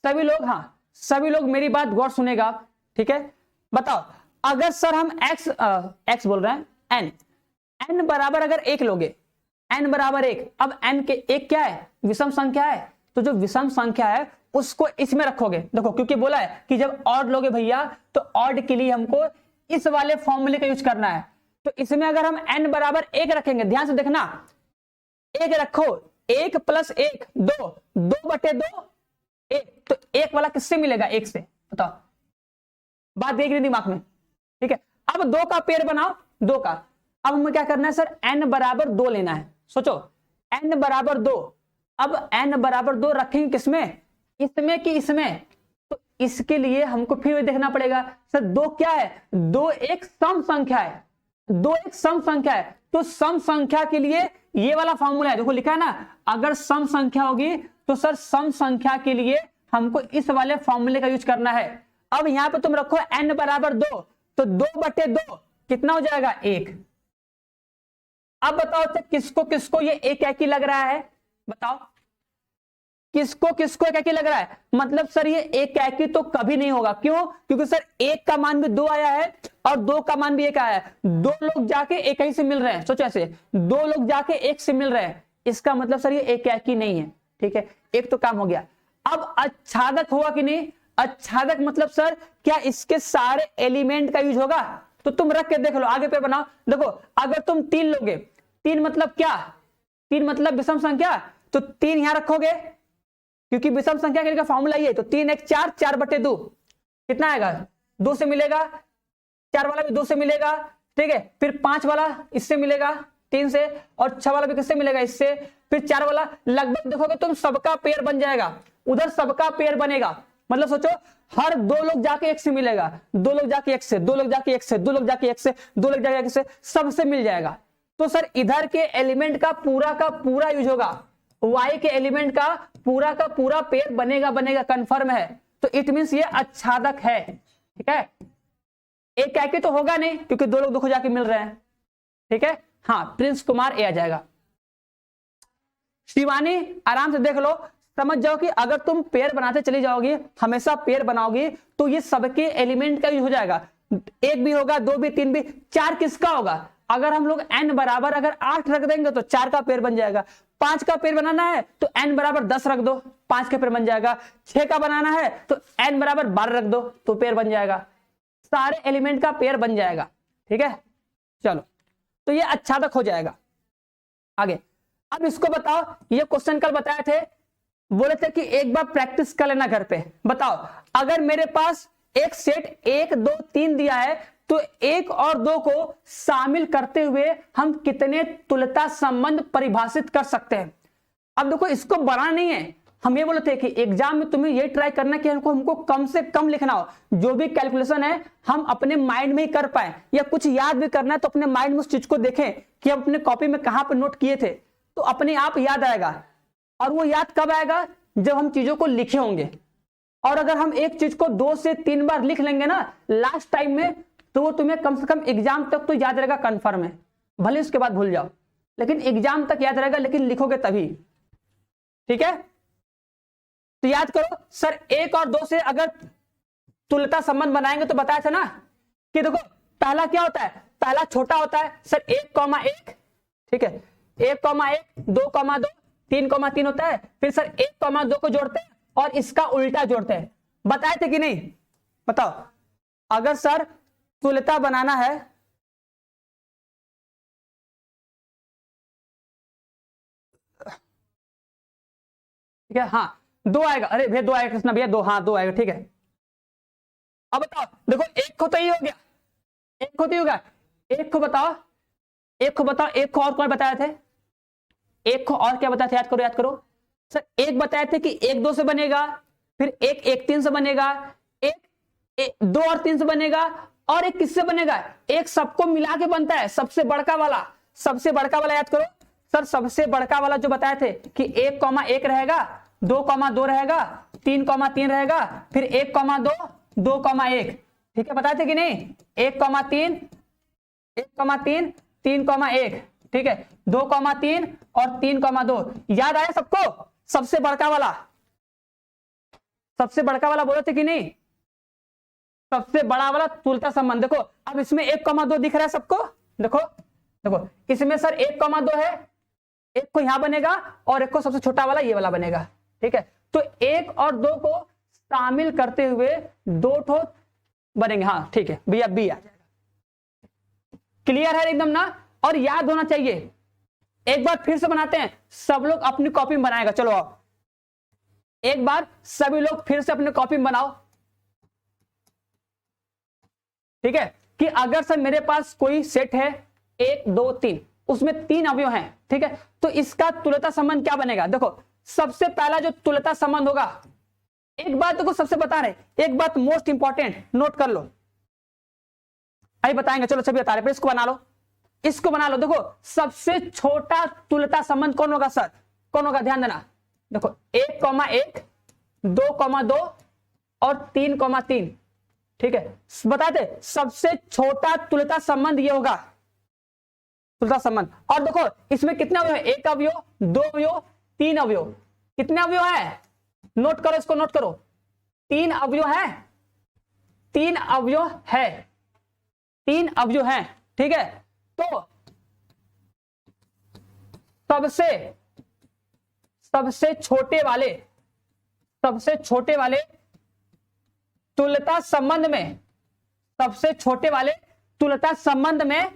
सभी लोग, हाँ सभी लोग मेरी बात गौर सुनेगा। ठीक है, बताओ अगर सर हम x बोल रहे हैं n बराबर अगर 1 लोगे, n बराबर 1, अब n के 1 क्या है, विषम संख्या है, तो जो विषम संख्या है उसको इसमें रखोगे। देखो क्योंकि बोला है कि जब ऑड लोगे भैया तो ऑड के लिए हमको इस वाले फॉर्मूले का यूज करना है, तो इसमें अगर हम n बराबर 1 रखेंगे, ध्यान से देखना, 1 रखो, 1 + 1 2, 2/2 1, तो 1 वाला किससे मिलेगा, 1 से, बताओ, बात देख रही दिमाग में। ठीक है, अब 2 का पेयर बनाओ, 2 का, अब हमें क्या करना है सर, n बराबर 2 लेना है। सोचो n बराबर 2, अब n बराबर 2 रखेंगे किसमें, इसमें कि इसमें, तो इसके लिए हमको फिर देखना पड़ेगा सर 2 क्या है, 2 एक सम संख्या है, 2 एक सम संख्या है, तो सम संख्या के लिए ये वाला फॉर्मूला है, देखो लिखा है ना, अगर सम संख्या होगी तो सर सम संख्या के लिए हमको इस वाले फॉर्मूले का यूज करना है। अब यहां पे तुम रखो n बराबर 2, तो 2/2 कितना हो जाएगा, 1। अब बताओ तो किसको किसको ये एकाकी लग रहा है, बताओ किसको किसको एकाकी लग रहा है, मतलब सर ये एकाकी तो कभी नहीं होगा, क्यों, क्योंकि सर 1 का मान भी 2 आया है और 2 का मान भी 1 आया है, 2 लोग जाके एक ही से मिल रहे हैं। सोचो ऐसे 2 लोग जाके 1 से मिल रहे हैं, इसका मतलब सर ये एकाकी नहीं है। ठीक है, एक तो काम हो गया। अब आच्छादक हुआ कि नहीं, आच्छादक मतलब सर क्या इसके सारे एलिमेंट का यूज होगा, तो तुम रख के देख लो, आगे पे बनाओ। देखो अगर तुम 3 लोगे, 3 मतलब क्या, 3 मतलब विषम संख्या, तो 3 यहां रखोगे क्योंकि विषम संख्या के लिए फॉर्मूला ये, तो 3 1 4, 4/2 कितना आएगा, 2 से मिलेगा, 4 वाला भी 2 से मिलेगा। ठीक है, फिर 5 वाला इससे मिलेगा 3 से, और 6 वाला भी किससे मिलेगा, इससे, फिर 4 वाला, लगभग देखोगे तुम सबका पेयर बन जाएगा, उधर सबका पेयर बनेगा, मतलब सोचो हर 2 लोग जाके 1 से मिलेगा, 2 लोग जाके 1 से, 2 लोग जाके 1 से, 2 लोग जाके 1 से, 2 लोग जाके 1 से, सबसे मिल जाएगा। तो सर इधर के एलिमेंट का पूरा यूज होगा, y के एलिमेंट का पूरा पेयर बनेगा कंफर्म है, तो इट मींस ये आच्छादक है। ठीक है, एकाकी तो होगा नहीं क्योंकि 2 लोग देखो जाके मिल रहे हैं। ठीक है, हाँ प्रिंस कुमार ए आ जाएगा। शिवानी आराम से देख लो, समझ जाओ कि अगर तुम पेयर बनाते चली जाओगी, हमेशा पेयर बनाओगी, तो ये सबके एलिमेंट का यूज हो जाएगा, 1 भी होगा, 2 भी, 3 भी, 4 किसका होगा, अगर हम लोग n बराबर अगर 8 रख देंगे तो 4 का पेयर बन जाएगा, 5 का पेयर बनाना है तो n बराबर 10 रख दो, 5 का पेयर बन जाएगा, 6 का बनाना है तो n बराबर 12 रख दो तो पेयर बन जाएगा, सारे एलिमेंट का पेयर बन जाएगा। ठीक है, चलो तो ये आच्छादक हो जाएगा। आगे अब इसको बताओ, ये क्वेश्चन कल बताए थे, बोले थे कि एक बार प्रैक्टिस कर लेना घर पे। बताओ अगर मेरे पास एक सेट 1 2 3 दिया है, तो 1 और 2 को शामिल करते हुए हम कितने तुल्यता संबंध परिभाषित कर सकते हैं। अब देखो इसको बढ़ाना नहीं है, हम ये बोले थे कि एग्जाम में तुम्हें ये ट्राई करना कि हमको कम से कम लिखना हो, जो भी कैलकुलेशन है हम अपने माइंड में ही कर पाए, या कुछ याद भी करना है तो अपने माइंड में उस चीज को देखें कि हम अपने कॉपी में कहां पर नोट किए थे, तो अपने आप याद आएगा। और वो याद कब आएगा, जब हम चीजों को लिखे होंगे। और अगर हम एक चीज को 2 से 3 बार लिख लेंगे ना लास्ट टाइम में, तो वो तुम्हें कम से कम एग्जाम तक तो याद रहेगा, कंफर्म है, भले उसके बाद भूल जाओ, लेकिन एग्जाम तक याद रहेगा, लेकिन लिखोगे तभी। ठीक है, तो याद करो सर 1 और 2 से अगर तुल्यता संबंध बनाएंगे तो बताया था ना कि देखो पहला क्या होता है, पहला छोटा होता है सर 1,1, ठीक है, 1,1, 2,2, 3,3 होता है, फिर सर 1,2 को जोड़ते हैं और इसका उल्टा जोड़ते हैं। बताए थे कि नहीं? बताओ, अगर सर तुल्यता बनाना है, ठीक है, हाँ 2 आएगा, अरे भैया 2 आएगा कृष्णा भैया, 2, हाँ 2 आएगा, ठीक है। अब बताओ, देखो 1 को तो ये हो गया, 1 को तो ये हो गया, 1 को बताओ, 1 को बताओ, 1 को और कौन बताया थे? 1 को और क्या बताया था? याद करो, याद करो सर। 1 बताए थे कि 1 2 से बनेगा, फिर 1 1 3 से बनेगा, 1 2 और 3 से बनेगा, और 1 किससे बनेगा? 1 सबको मिला के बनता है, सबसे बड़का वाला, सबसे बड़का वाला याद करो सर। सबसे बड़का वाला जो बताए थे कि 1,1 रहेगा, 2,2 रहेगा, 3,3 रहेगा, फिर 1,2 2,1, ठीक है, बताए थे कि नहीं? 1,3 1,3 3,1, ठीक है, 2,3 और 3,2, याद आया सबको? सबसे बड़का वाला, सबसे बड़का वाला बोले थे कि नहीं? सबसे बड़ा वाला तुल्यता संबंध। देखो अब इसमें 1,2 दिख रहा है सबको, देखो देखो इसमें सर 1,2 है, 1 को यहां बनेगा और 1 को सबसे छोटा वाला ये वाला बनेगा, ठीक है। तो 1 और 2 को शामिल करते हुए 2 ठो बनेंगे, हाँ ठीक है भैया, बी आ जाएगा। क्लियर है एकदम ना? और याद होना चाहिए, एक बार फिर से बनाते हैं, सब लोग अपनी कॉपी में बनाएगा। चलो आओ, एक बार सभी लोग फिर से अपनी कॉपी में बनाओ, ठीक है। कि अगर सर मेरे पास कोई सेट है 1 2 3, उसमें 3 अवयव हैं, ठीक है, तो इसका तुल्यता संबंध क्या बनेगा? देखो सबसे पहला जो तुल्यता संबंध होगा, एक बात देखो सबसे बता रहे, एक बात मोस्ट इंपॉर्टेंट नोट कर लो, अभी बताएंगे, चलो सभी बता रहे, पर इसको बना लो, इसको बना लो। देखो सबसे छोटा तुल्यता संबंध कौन होगा सर? कौन होगा? ध्यान देना, देखो 1,1 2,2 और 3,3, ठीक है। बताते सबसे छोटा तुल्यता संबंध ये होगा, तुल्यता संबंध। और देखो इसमें कितने अवयव है? 1 अवयव, 2 अवयव, 3 अवयव। कितने अवयव है? नोट करो, इसको नोट करो, 3 अवयव है, 3 अवयव है, 3 अवयव है, ठीक है। तो सबसे छोटे वाले तुल्यता संबंध में, सबसे छोटे वाले तुल्यता संबंध में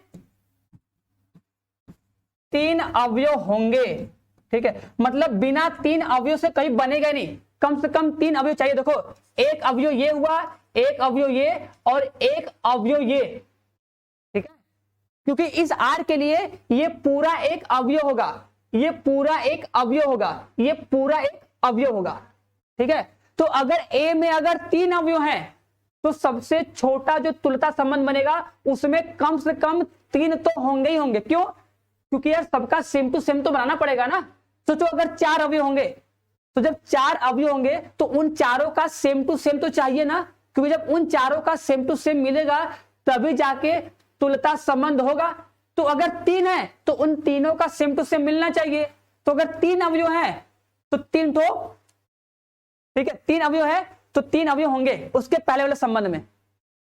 3 अवयव होंगे, ठीक है। मतलब बिना 3 अवयव से कहीं बनेगा नहीं, कम से कम 3 अवयव चाहिए। देखो 1 अवयव ये हुआ, 1 अवयव ये और 1 अवयव ये, ठीक है, क्योंकि इस आर के लिए ये पूरा एक अवयव होगा, ये पूरा एक अवयव होगा, ये पूरा एक अवयव होगा, ठीक है। तो अगर ए में अगर 3 अवयव हैं तो सबसे छोटा जो तुल्यता संबंध बनेगा उसमें कम से कम 3 तो होंगे ही होंगे। क्यों? क्योंकि यार सबका सेम टू सेम तो बनाना पड़ेगा ना। सोचो अगर 4 अवयव होंगे, तो जब 4 अवयव होंगे तो उन चारों का सेम टू सेम तो चाहिए ना, क्योंकि जब उन चारों का सेम टू सेम मिलेगा तभी जाके तुल्यता संबंध होगा। तो अगर 3 है तो उन तीनों का सेम टू सेम मिलना चाहिए। तो अगर 3 अवयव है तो 3 ठो, ठीक है, 3 अवयव है तो 3 अवयव होंगे उसके पहले वाले संबंध में,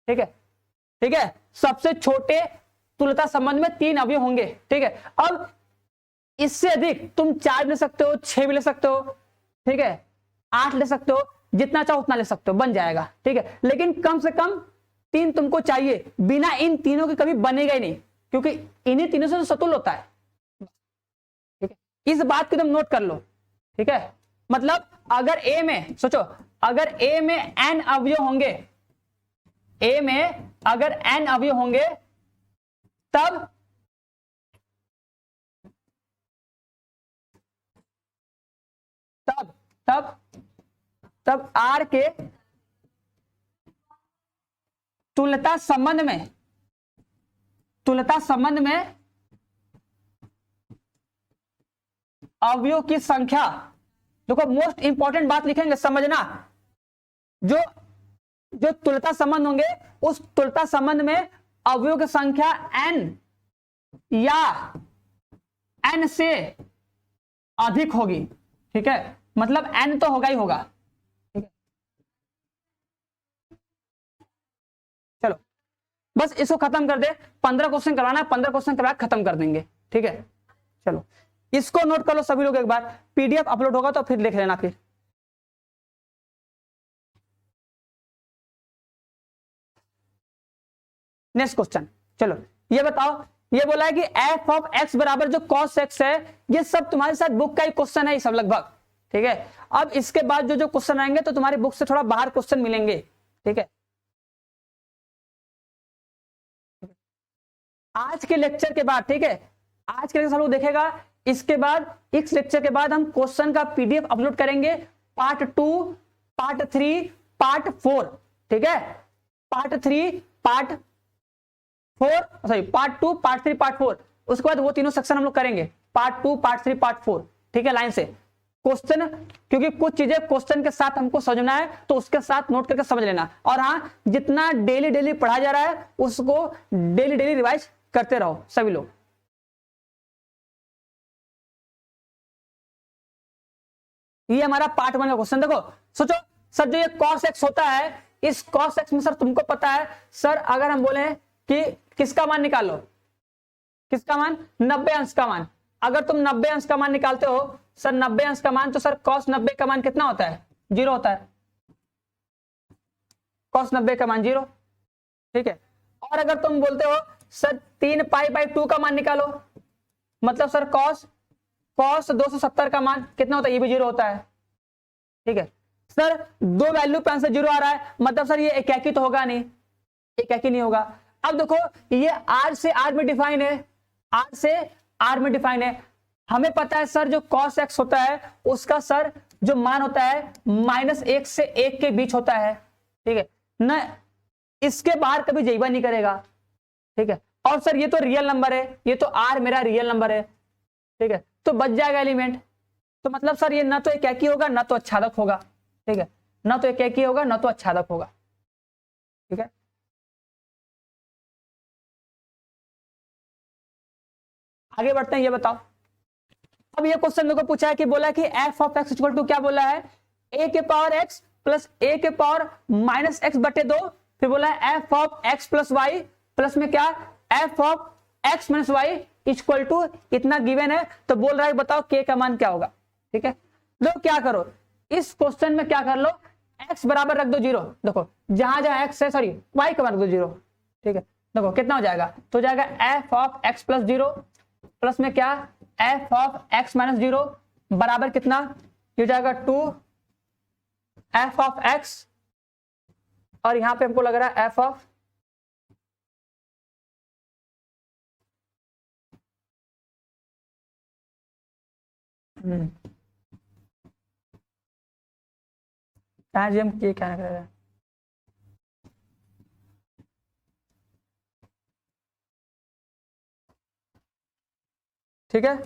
ठीक है, ठीक है। सबसे छोटे तुल्यता संबंध में 3 अवयव होंगे, ठीक है। अब इससे अधिक तुम 4 ले सकते हो, 6 भी ले सकते हो, ठीक है, 8 ले सकते हो, जितना चाहो उतना ले सकते हो, बन जाएगा, ठीक है। लेकिन कम से कम 3 तुमको चाहिए, बिना इन तीनों के कभी बनेगा ही नहीं, क्योंकि इन्हीं तीनों से तो सतुल्य होता है, ठीक है। इस बात को तुम नोट कर लो, ठीक है। मतलब अगर ए में सोचो, अगर ए में n अवयव होंगे, ए में अगर n अवयव होंगे तब तब तब तब R के तुल्यता संबंध में अवयव की संख्या, देखो मोस्ट इंपॉर्टेंट बात लिखेंगे, समझना, जो तुल्यता संबंध होंगे उस तुल्यता संबंध में अवयव की संख्या n या n से अधिक होगी, ठीक है। मतलब n तो होगा ही होगा, ठीक है। चलो बस इसको खत्म कर दे, 15 क्वेश्चन करवाना है, 15 क्वेश्चन के बाद खत्म कर देंगे, ठीक है। चलो इसको नोट कर लो सभी लोग एक बार, पीडीएफ अपलोड होगा तो फिर देख लेना फिर। नेक्स्ट क्वेश्चन, चलो ये बताओ, ये बोला है कि एफ ऑफ एक्स बराबर जो कॉस एक्स है, ये सब तुम्हारे साथ बुक का ही क्वेश्चन है ये सब लगभग, ठीक है। अब इसके बाद जो जो क्वेश्चन आएंगे तो तुम्हारी बुक से थोड़ा बाहर क्वेश्चन मिलेंगे, ठीक है। आज के लेक्चर के बाद, ठीक है, आज के लेक्चर हम लोग देखेगा, इसके बाद इस लेक्चर के बाद हम क्वेश्चन का पीडीएफ अपलोड करेंगे, पार्ट 2, पार्ट 3, पार्ट 4, ठीक है। Part 3, part 4, sorry part 2, part 3, part 4, उसके बाद वो तीनों सेक्शन हम लोग करेंगे, पार्ट 2, पार्ट 3, पार्ट 4, ठीक है, लाइन से क्वेश्चन, क्योंकि कुछ चीजें क्वेश्चन के साथ हमको समझना है तो उसके साथ नोट करके समझ लेना। और हाँ, जितना डेली डेली पढ़ा जा रहा है उसको डेली डेली रिवाइज करते रहो सभी लोग। ये हमारा पार्ट 1 का क्वेश्चन देखो, सोचो सर जो ये cos x होता है, इस cos x में सर तुमको पता है सर, अगर हम बोले कि किसका मान निकालो, किसका मान, 90 अंश का मान, अगर तुम 90 अंश का मान निकालते हो सर, 90 अंश का मान, तो सर cos 90 का मान कितना होता है, 0 होता है, cos 90 का मान 0, ठीक है। और अगर तुम बोलते हो सर 3π/2 का मान निकालो, मतलब सर cos 270 का मान कितना होता है, ये भी 0 होता है, ठीक है। सर दो वैल्यू पे आंसर 0 आ रहा है, मतलब सर ये एकाकी तो होगा नहीं, एकाकी नहीं होगा। अब देखो ये R से R में डिफाइन है, R से R में डिफाइन है, हमें पता है सर जो cos x होता है उसका सर जो मान होता है -1 से 1 के बीच होता है, ठीक है ना, इसके बाहर कभी जाइबा नहीं करेगा, ठीक है। और सर ये तो रियल नंबर है, ये तो R मेरा रियल नंबर है, ठीक है, तो बच जाएगा एलिमेंट, तो मतलब सर ये ना तो एकाकी होगा ना तो अच्छादक होगा, ठीक है, ना तो एकाकी होगा ना तो अच्छादक होगा, ठीक है। आगे बढ़ते हैं, ये बताओ, अब ये क्वेश्चन मेरे को पूछा है कि बोला कि f of x equal to क्या बोला है, ए के पावर एक्स प्लस ए के पावर माइनस एक्स बटे 2, फिर बोला है f of x plus y plus में क्या, f of x minus y equal to इतना गिवन है, तो बोल रहा है बताओ के का मान क्या होगा, ठीक है। देखो क्या करो, इस क्वेश्चन में क्या कर लो, एक्स बराबर रख दो 0, देखो जहां जहां एक्स है, सॉरी वाई का मान रख दो 0, ठीक है। देखो कितना हो जाएगा, तो जाएगा F of x plus 0 plus में क्या, एफ ऑफ एक्स माइनस 0 बराबर कितना, ये जाएगा 2 एफ ऑफ एक्स, और यहां पे हमको लग रहा है एफ ऑफ जी हम ये क्या कर रहे हैं, ठीक है।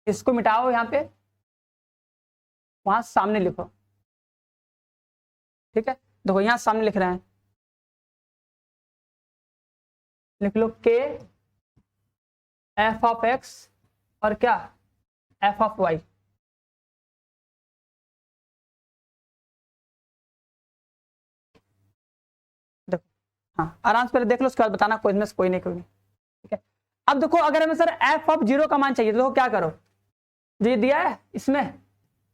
इसको मिटाओ, यहां पे वहां सामने लिखो, ठीक है। देखो यहां सामने लिख रहे हैं, लिख लो के एफ ऑफ एक्स और क्या, एफ ऑफ वाई, देखो हाँ आराम से पहले देख लो, उसके बाद बताना, कोई नहीं कोई नहीं, ठीक है। अब देखो अगर हमें सर एफ ऑफ 0 का मान चाहिए तो क्या करो, जो ये दिया है इसमें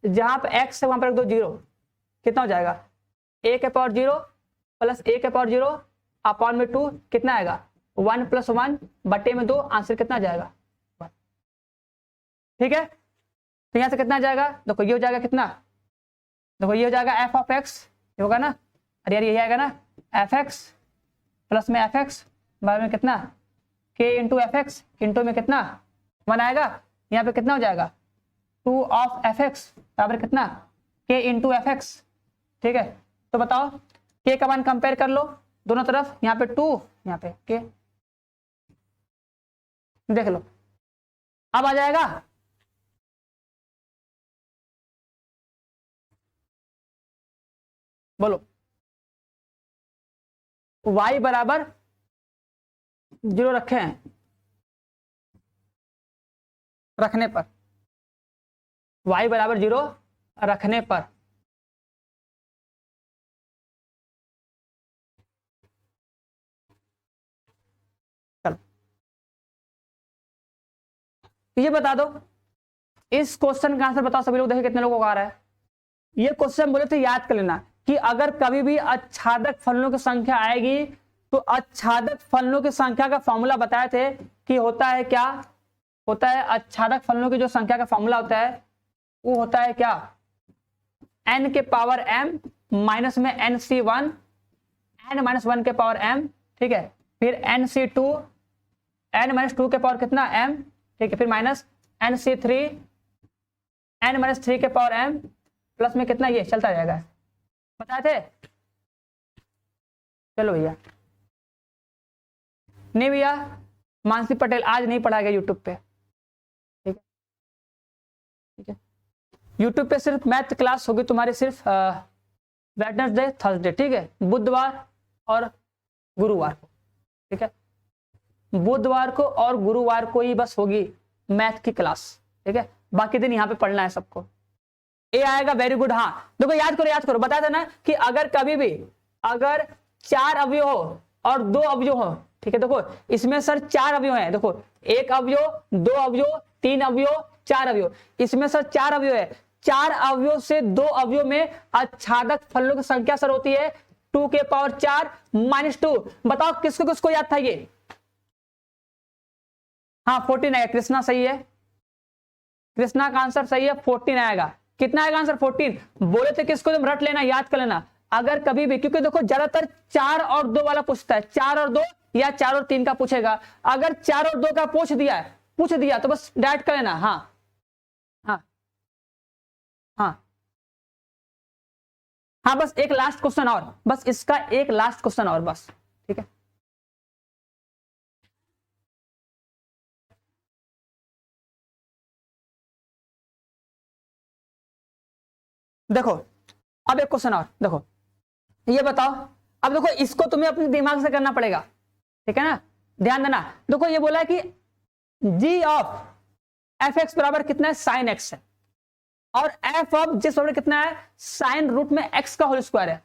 जहां पे एक्स है वहां पर रख दो 0, कितना हो जाएगा, ए के पावर 0 प्लस ए के पावर 0 अपॉन में 2 कितना आएगा, 1 + 1 बटे में 2, आंसर कितना आ जाएगा, ठीक है। तो यहां से कितना आ जाएगा, देखो ये हो जाएगा कितना, देखो ये हो जाएगा एफ ऑफ एक्स, ये होगा ना, अरे यार यही आएगा ना, एफ एक्स प्लस में एफ एक्स बराबर में कितना, के इंटू एफ एक्स इंटू में कितना 1 आएगा, यहाँ पे कितना हो जाएगा 2 ऑफ एफ एक्स बराबर कितना, के इंटू एफ एक्स, ठीक है। तो बताओ के का मान कंपेयर कर लो दोनों तरफ, यहाँ पे 2 यहाँ पे के, देख लो अब आ जाएगा, बोलो y बराबर 0 रखे हैं, रखने पर y बराबर 0 रखने पर चलो ये बता दो, इस क्वेश्चन का आंसर बताओ सभी लोग, देखिए कितने लोगों को आ रहा है। ये क्वेश्चन बोले थे याद कर लेना कि अगर कभी भी आच्छादक फलनों की संख्या आएगी तो आच्छादक फलनों की संख्या का फॉर्मूला बताए थे कि होता है क्या, होता है आच्छादक फलनों की जो संख्या का फॉर्मूला होता है वो होता है क्या, n के पावर m माइनस में nc1 n माइनस 1 के पावर m, ठीक है, फिर nc2 n माइनस 2 के पावर कितना m, ठीक है, फिर माइनस nc3 n माइनस 3 के पावर m प्लस में कितना, ये चलता जाएगा, बताए थे। चलो भैया, नहीं भैया मानसी पटेल आज नहीं पढ़ाएगा यूट्यूब पे, ठीक है, ठीक है, यूट्यूब पे सिर्फ मैथ क्लास होगी तुम्हारी सिर्फ वेडनेसडे थर्सडे, ठीक है, बुधवार और गुरुवार को, ठीक है, बुधवार को और गुरुवार को ही बस होगी मैथ की क्लास, ठीक है, बाकी दिन यहाँ पे पढ़ना है सबको। ए आएगा, वेरी गुड। हाँ देखो याद करो, याद करो, बता देना कि अगर कभी भी अगर 4 अवयव हो और 2 अवयव हो, ठीक है, देखो इसमें सर 4 अवयव हैं, देखो 1 अवयव, 2 अवयव, 3 अवयव, 4 अवयव, इसमें सर 4 अवयव है, 4 अवयव से 2 अवयव में आच्छादक फलनों की संख्या सर होती है 2 के पावर 4 माइनस 2। बताओ किसको किसको याद था ये? हाँ 14 आएगा, कृष्णा सही है, कृष्णा का आंसर सही है, 14 आएगा। कितना आएगा आंसर? 14। बोले थे किसको, तुम रट लेना, याद कर लेना। अगर कभी भी, क्योंकि देखो ज्यादातर 4 और 2 वाला पूछता है, 4 और 2 या 4 और 3 का पूछेगा। अगर 4 और 2 का पूछ दिया तो बस डायरेक्ट कर लेना। हाँ हाँ हाँ हाँ, बस एक लास्ट क्वेश्चन और, बस इसका एक लास्ट क्वेश्चन और बस, ठीक है। देखो अब एक क्वेश्चन और, देखो ये बताओ, अब देखो इसको तुम्हें अपने दिमाग से करना पड़ेगा, ठीक है ना, ध्यान देना। देखो ये बोला है कि g ऑफ एफ एक्स बराबर कितना है, साइन एक्स है, और एफ ऑफ जिस बराबर कितना है, साइन रूट में एक्स का होल स्क्वायर है।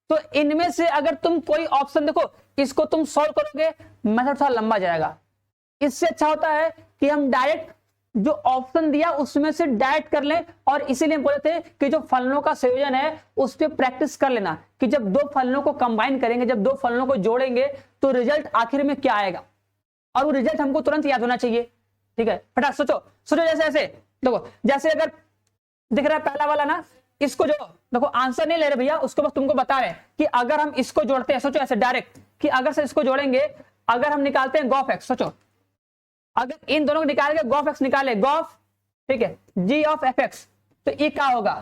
तो इनमें से अगर तुम कोई ऑप्शन, देखो इसको तुम सॉल्व करोगे मेथड थोड़ा लंबा जाएगा, इससे अच्छा होता है कि हम डायरेक्ट जो ऑप्शन दिया उसमें से डायरेक्ट कर लें। और इसीलिए बोले थे कि जो फलनों का संयोजन है उस पर प्रैक्टिस कर लेना कि जब 2 फलनों को कंबाइन करेंगे, जब 2 फलनों को जोड़ेंगे तो रिजल्ट आखिर में क्या आएगा, और वो रिजल्ट हमको तुरंत याद होना चाहिए, ठीक है। फटाक सोचो सोचो, जैसे ऐसे देखो, जैसे अगर दिख रहा है पहला वाला ना, इसको जो देखो आंसर नहीं ले रहे भैया, उसको बस तुमको बता रहे कि अगर हम इसको जोड़ते हैं, सोचो ऐसे डायरेक्ट कि अगर से इसको जोड़ेंगे, अगर हम निकालते हैं गॉफ एक्स, सोचो अगर इन दोनों को निकाल के गॉफ एक्स निकाले, गॉफ, ठीक है, जी ऑफ एफ एक्स, तो ये क्या होगा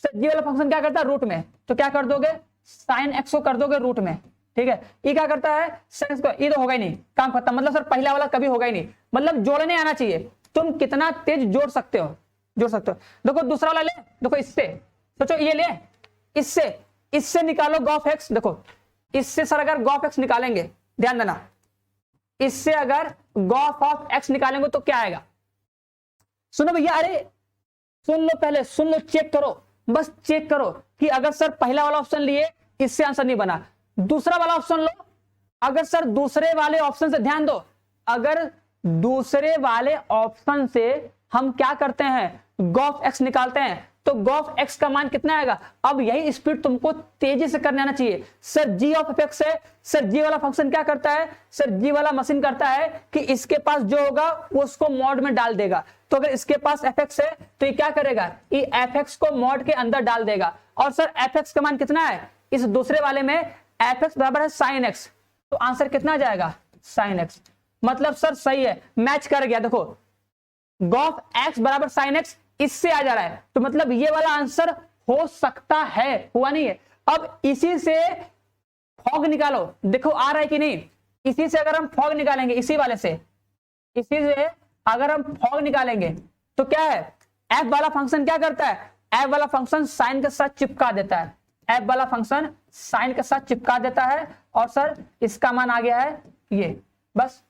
सर, जी वाला फंक्शन क्या करता है रूट में, तो क्या कर दोगे, साइन एक्स को कर दोगे रूट में, ठीक है। ये क्या करता है साइन एक्स को, ये तो होगा ही नहीं, काम खत्म, मतलब सर पहला वाला कभी होगा ही नहीं, मतलब जोड़ने आना चाहिए, तुम कितना तेज जोड़ सकते हो, जोड़ सकते हो। देखो दूसरा वाला ले, देखो इससे सोचो, ये ले, इससे निकालो गॉफ एक्स, देखो इससे सर अगर गॉफ एक्स निकालेंगे, ध्यान देना, इससे अगर गॉफ ऑफ एक्स निकालेंगे तो क्या आएगा, सुनो भैया, अरे सुन लो, पहले सुन लो, चेक करो, बस चेक करो कि अगर सर पहला वाला ऑप्शन लिए इससे आंसर नहीं बना, दूसरा वाला ऑप्शन लो, अगर सर दूसरे वाले ऑप्शन से ध्यान दो, अगर दूसरे वाले ऑप्शन से हम क्या करते हैं, गॉफ एक्स निकालते हैं, तो गॉफ एक्स का मान कितना आएगा। अब यही स्पीड तुमको तेजी से करने आना चाहिए। Sir g of f x है, सर जी वाला फंक्शन क्या करता है, सर जी वाला मशीन करता है कि इसके पास जो होगा वो उसको मॉड में डाल देगा। तो अगर इसके पास एफ एक्स है तो ये क्या करेगा, ये एफ एक्स को मॉड के अंदर डाल देगा। और सर एफ एक्स का मान कितना है, इस दूसरे वाले में एफ एक्स बराबर है साइन एक्स, तो आंसर कितना आ जाएगा, साइन एक्स। मतलब सर सही है, मैच कर गया। देखो गॉफ एक्स बराबर साइन एक्स इससे आ जा रहा है, तो मतलब ये वाला आंसर हो सकता है, हुआ नहीं है। अब इसी से फॉग निकालो, देखो आ रहा है कि नहीं। इसी से अगर हम फॉग निकालेंगे, इसी वाले से, इसी से अगर हम फॉग निकालेंगे तो क्या है, एफ वाला फंक्शन क्या करता है, एफ वाला फंक्शन साइन के साथ चिपका देता है, एफ वाला फंक्शन साइन के साथ चिपका देता है। और सर इसका मान आ गया है ये, बस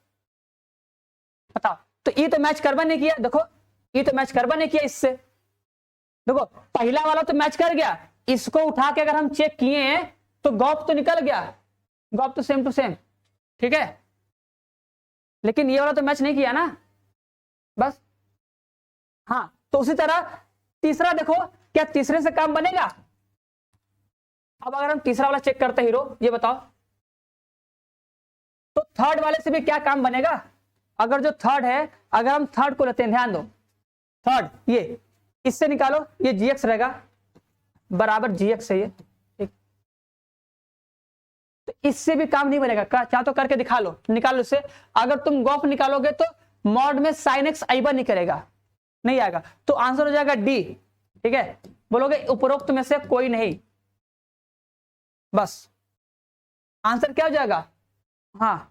बताओ। तो ये तो मैच करवा नहीं किया, देखो ये तो मैच करवा नहीं किया इससे। देखो पहला वाला तो मैच कर गया, इसको उठा के अगर हम चेक किए हैं तो गॉप तो निकल गया, गॉप तो सेम टू सेम, ठीक है। लेकिन ये वाला तो मैच नहीं किया ना, बस। हाँ तो उसी तरह तीसरा देखो, क्या तीसरे से काम बनेगा? अब अगर हम तीसरा वाला चेक करते हीरो, ये बताओ, तो थर्ड वाले से भी क्या काम बनेगा? अगर जो थर्ड है, अगर हम थर्ड को लेते हैं, ध्यान दो, थर्ड ये, इससे निकालो, ये जीएक्स रहेगा बराबर जीएक्स है ये, ठीक। तो इससे भी काम नहीं बनेगा, क्या तो करके दिखा लो, निकालो इससे। अगर तुम गॉप निकालोगे तो मॉड में साइन एक्स आइबा नहीं करेगा, नहीं आएगा, तो आंसर हो जाएगा डी, ठीक है। बोलोगे उपरोक्त में से कोई नहीं, बस आंसर क्या हो जाएगा? हाँ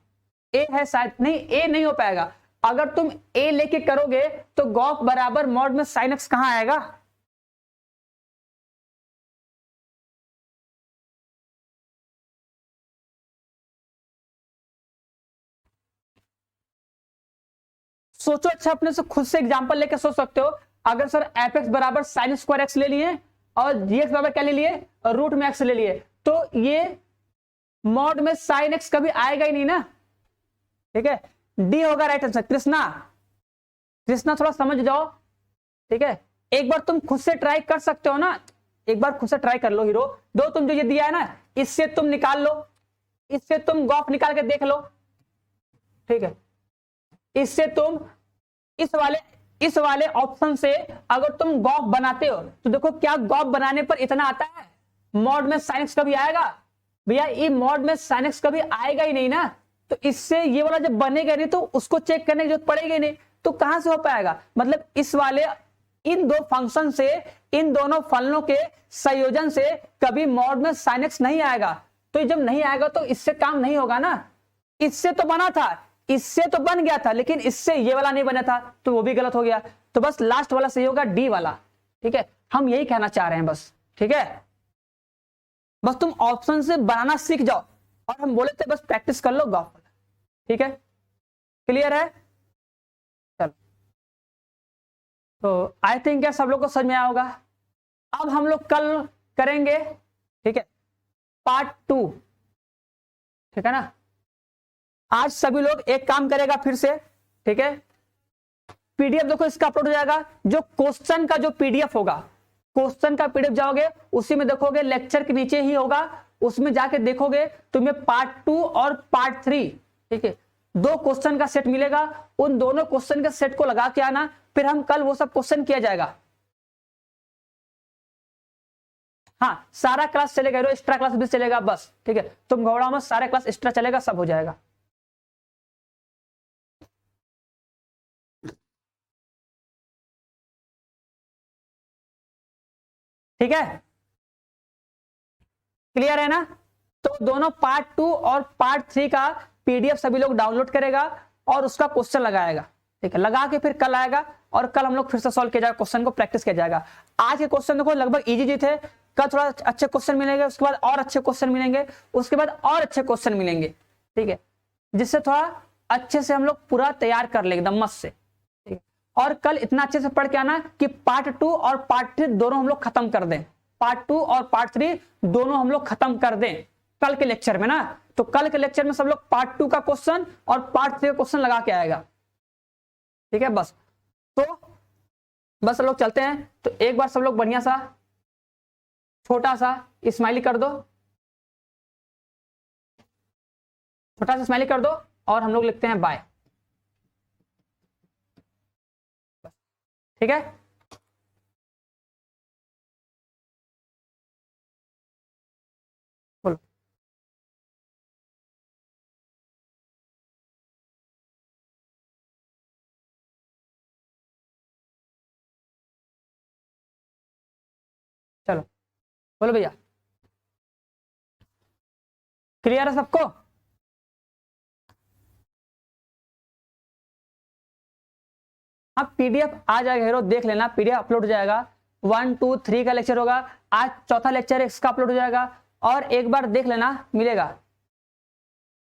ए है शायद, नहीं ए नहीं हो पाएगा। अगर तुम ए लेके करोगे तो गॉप बराबर मॉड में साइन एक्स कहां आएगा? सोचो अच्छा, अपने से खुद से एग्जांपल लेके सोच सकते हो। अगर सर एफ एक्स बराबर साइन स्क्वायर एक्स ले लिए और जी एक्स बराबर क्या ले लिए, रूट में एक्स ले लिए, तो ये मॉड में साइन एक्स कभी आएगा ही नहीं ना, ठीक है। डी होगा राइट आंसर। कृष्णा, कृष्णा थोड़ा समझ जाओ, ठीक है। एक बार तुम खुद से ट्राई कर सकते हो ना, एक बार खुद से ट्राई कर लो हीरो। दो तुम जो ये दिया है ना, इससे तुम निकाल लो, इससे तुम गॉप निकाल के देख लो, ठीक है। इससे तुम इस वाले ऑप्शन से अगर तुम गॉप बनाते हो तो देखो क्या गॉप बनाने पर इतना आता है, मॉड में साइन एक्स कभी आएगा? भैया ये मॉड में साइन एक्स कभी आएगा ही नहीं ना, तो इससे ये वाला जब बनेगा नहीं तो उसको चेक करने की जरूरत पड़ेगी नहीं, तो कहां से हो पाएगा? मतलब इस वाले इन दो फंक्शन से, इन दोनों फलनों के संयोजन से कभी मॉड में साइन एक्स नहीं आएगा। तो जब नहीं आएगा तो इससे काम नहीं होगा ना। इससे तो बना था, इससे तो बन गया था, लेकिन इससे ये वाला नहीं बना था, तो वो भी गलत हो गया। तो बस लास्ट वाला सही होगा, डी वाला, ठीक है। हम यही कहना चाह रहे हैं बस, ठीक है। बस तुम ऑप्शन से बनाना सीख जाओ, और हम बोले थे बस प्रैक्टिस कर लो गॉप वाला, ठीक है। क्लियर है? चलो, तो आई थिंक क्या सब लोग को समझ में आया होगा। अब हम लोग कल करेंगे, ठीक है, पार्ट 2, ठीक है ना। आज सभी लोग एक काम करेगा फिर से, ठीक है। पीडीएफ देखो इसका अपलोड हो जाएगा, जो क्वेश्चन का जो पीडीएफ होगा, क्वेश्चन का पीडीएफ जाओगे उसी में देखोगे, लेक्चर के नीचे ही होगा, उसमें जाके देखोगे तुम्हें पार्ट 2 और पार्ट 3, ठीक है, 2 क्वेश्चन का सेट मिलेगा। उन दोनों क्वेश्चन के सेट को लगा के आना, फिर हम कल वो सब क्वेश्चन किया जाएगा। हाँ सारा क्लास चलेगा, एक्स्ट्रा क्लास भी चलेगा, बस ठीक है। तुम घबराओ मत, सारा क्लास एक्स्ट्रा चलेगा, सब हो जाएगा। ठीक है, क्लियर है ना। तो दोनों पार्ट 2 और पार्ट 3 का पीडीएफ सभी लोग डाउनलोड करेगा और उसका क्वेश्चन लगाएगा, ठीक है। लगा के फिर कल आएगा और कल हम लोग फिर से सॉल्व किया जाएगा, क्वेश्चन को प्रैक्टिस किया जाएगा। आज के क्वेश्चन देखो लगभग इजी जी थे, कल थोड़ा अच्छे क्वेश्चन मिलेंगे, उसके बाद और अच्छे क्वेश्चन मिलेंगे, उसके बाद और अच्छे क्वेश्चन मिलेंगे, ठीक है, जिससे थोड़ा अच्छे से हम लोग पूरा तैयार कर लेंगे एकदम मस्त से, ठीक है। और कल इतना अच्छे से पढ़ के आना कि पार्ट 2 और पार्ट 3 दोनों हम लोग खत्म कर दें, पार्ट 2 और पार्ट 3 दोनों हम लोग खत्म कर दें कल के लेक्चर में ना। तो कल के लेक्चर में सब लोग पार्ट 2 का क्वेश्चन और पार्ट 3 का क्वेश्चन लगा के आएगा, ठीक है। बस तो बस सब लोग चलते हैं, तो एक बार सब लोग बढ़िया सा छोटा सा स्माइली कर दो, छोटा सा स्माइली कर दो, और हम लोग लिखते हैं बाय, ठीक है। बोलो। चलो बोलो भैया, क्लियर है सबको? अब पीडीएफ आ जाएगा हीरो, देख लेना, पीडीएफ अपलोड हो जाएगा। 1 2 3 का लेक्चर होगा, आज चौथा लेक्चर इसका अपलोड हो जाएगा, और एक बार देख लेना मिलेगा।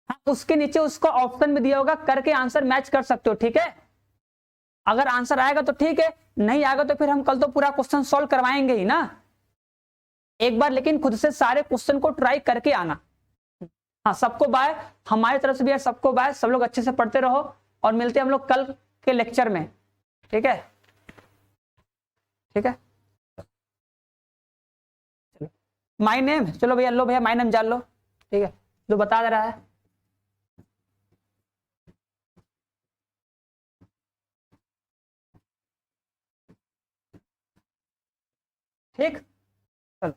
हाँ उसके नीचे उसका ऑप्शन भी दिया होगा, करके आंसर मैच कर सकते हो, ठीक है। अगर आंसर आएगा तो ठीक है, नहीं आएगा तो फिर हम कल तो पूरा क्वेश्चन सॉल्व करवाएंगे ही ना। एक बार लेकिन खुद से सारे क्वेश्चन को ट्राई करके आना। हाँ, सबको बाय, हमारी तरफ से भी यार सबको बाय, सब लोग अच्छे से पढ़ते रहो और मिलते हैं हम लोग कल के लेक्चर में। ठीक है, ठीक है, चलो माय नेम, चलो भैया, लो भैया माय नेम जान लो। ठीक है, जो बता दे रहा है। ठीक, चलो।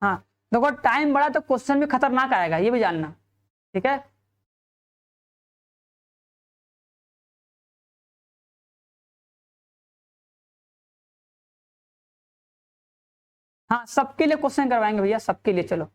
हाँ देखो, टाइम बढ़ा तो क्वेश्चन भी खतरनाक आएगा, ये भी जानना। ठीक है, हाँ सबके लिए क्वेश्चन करवाएंगे भैया, सबके लिए। चलो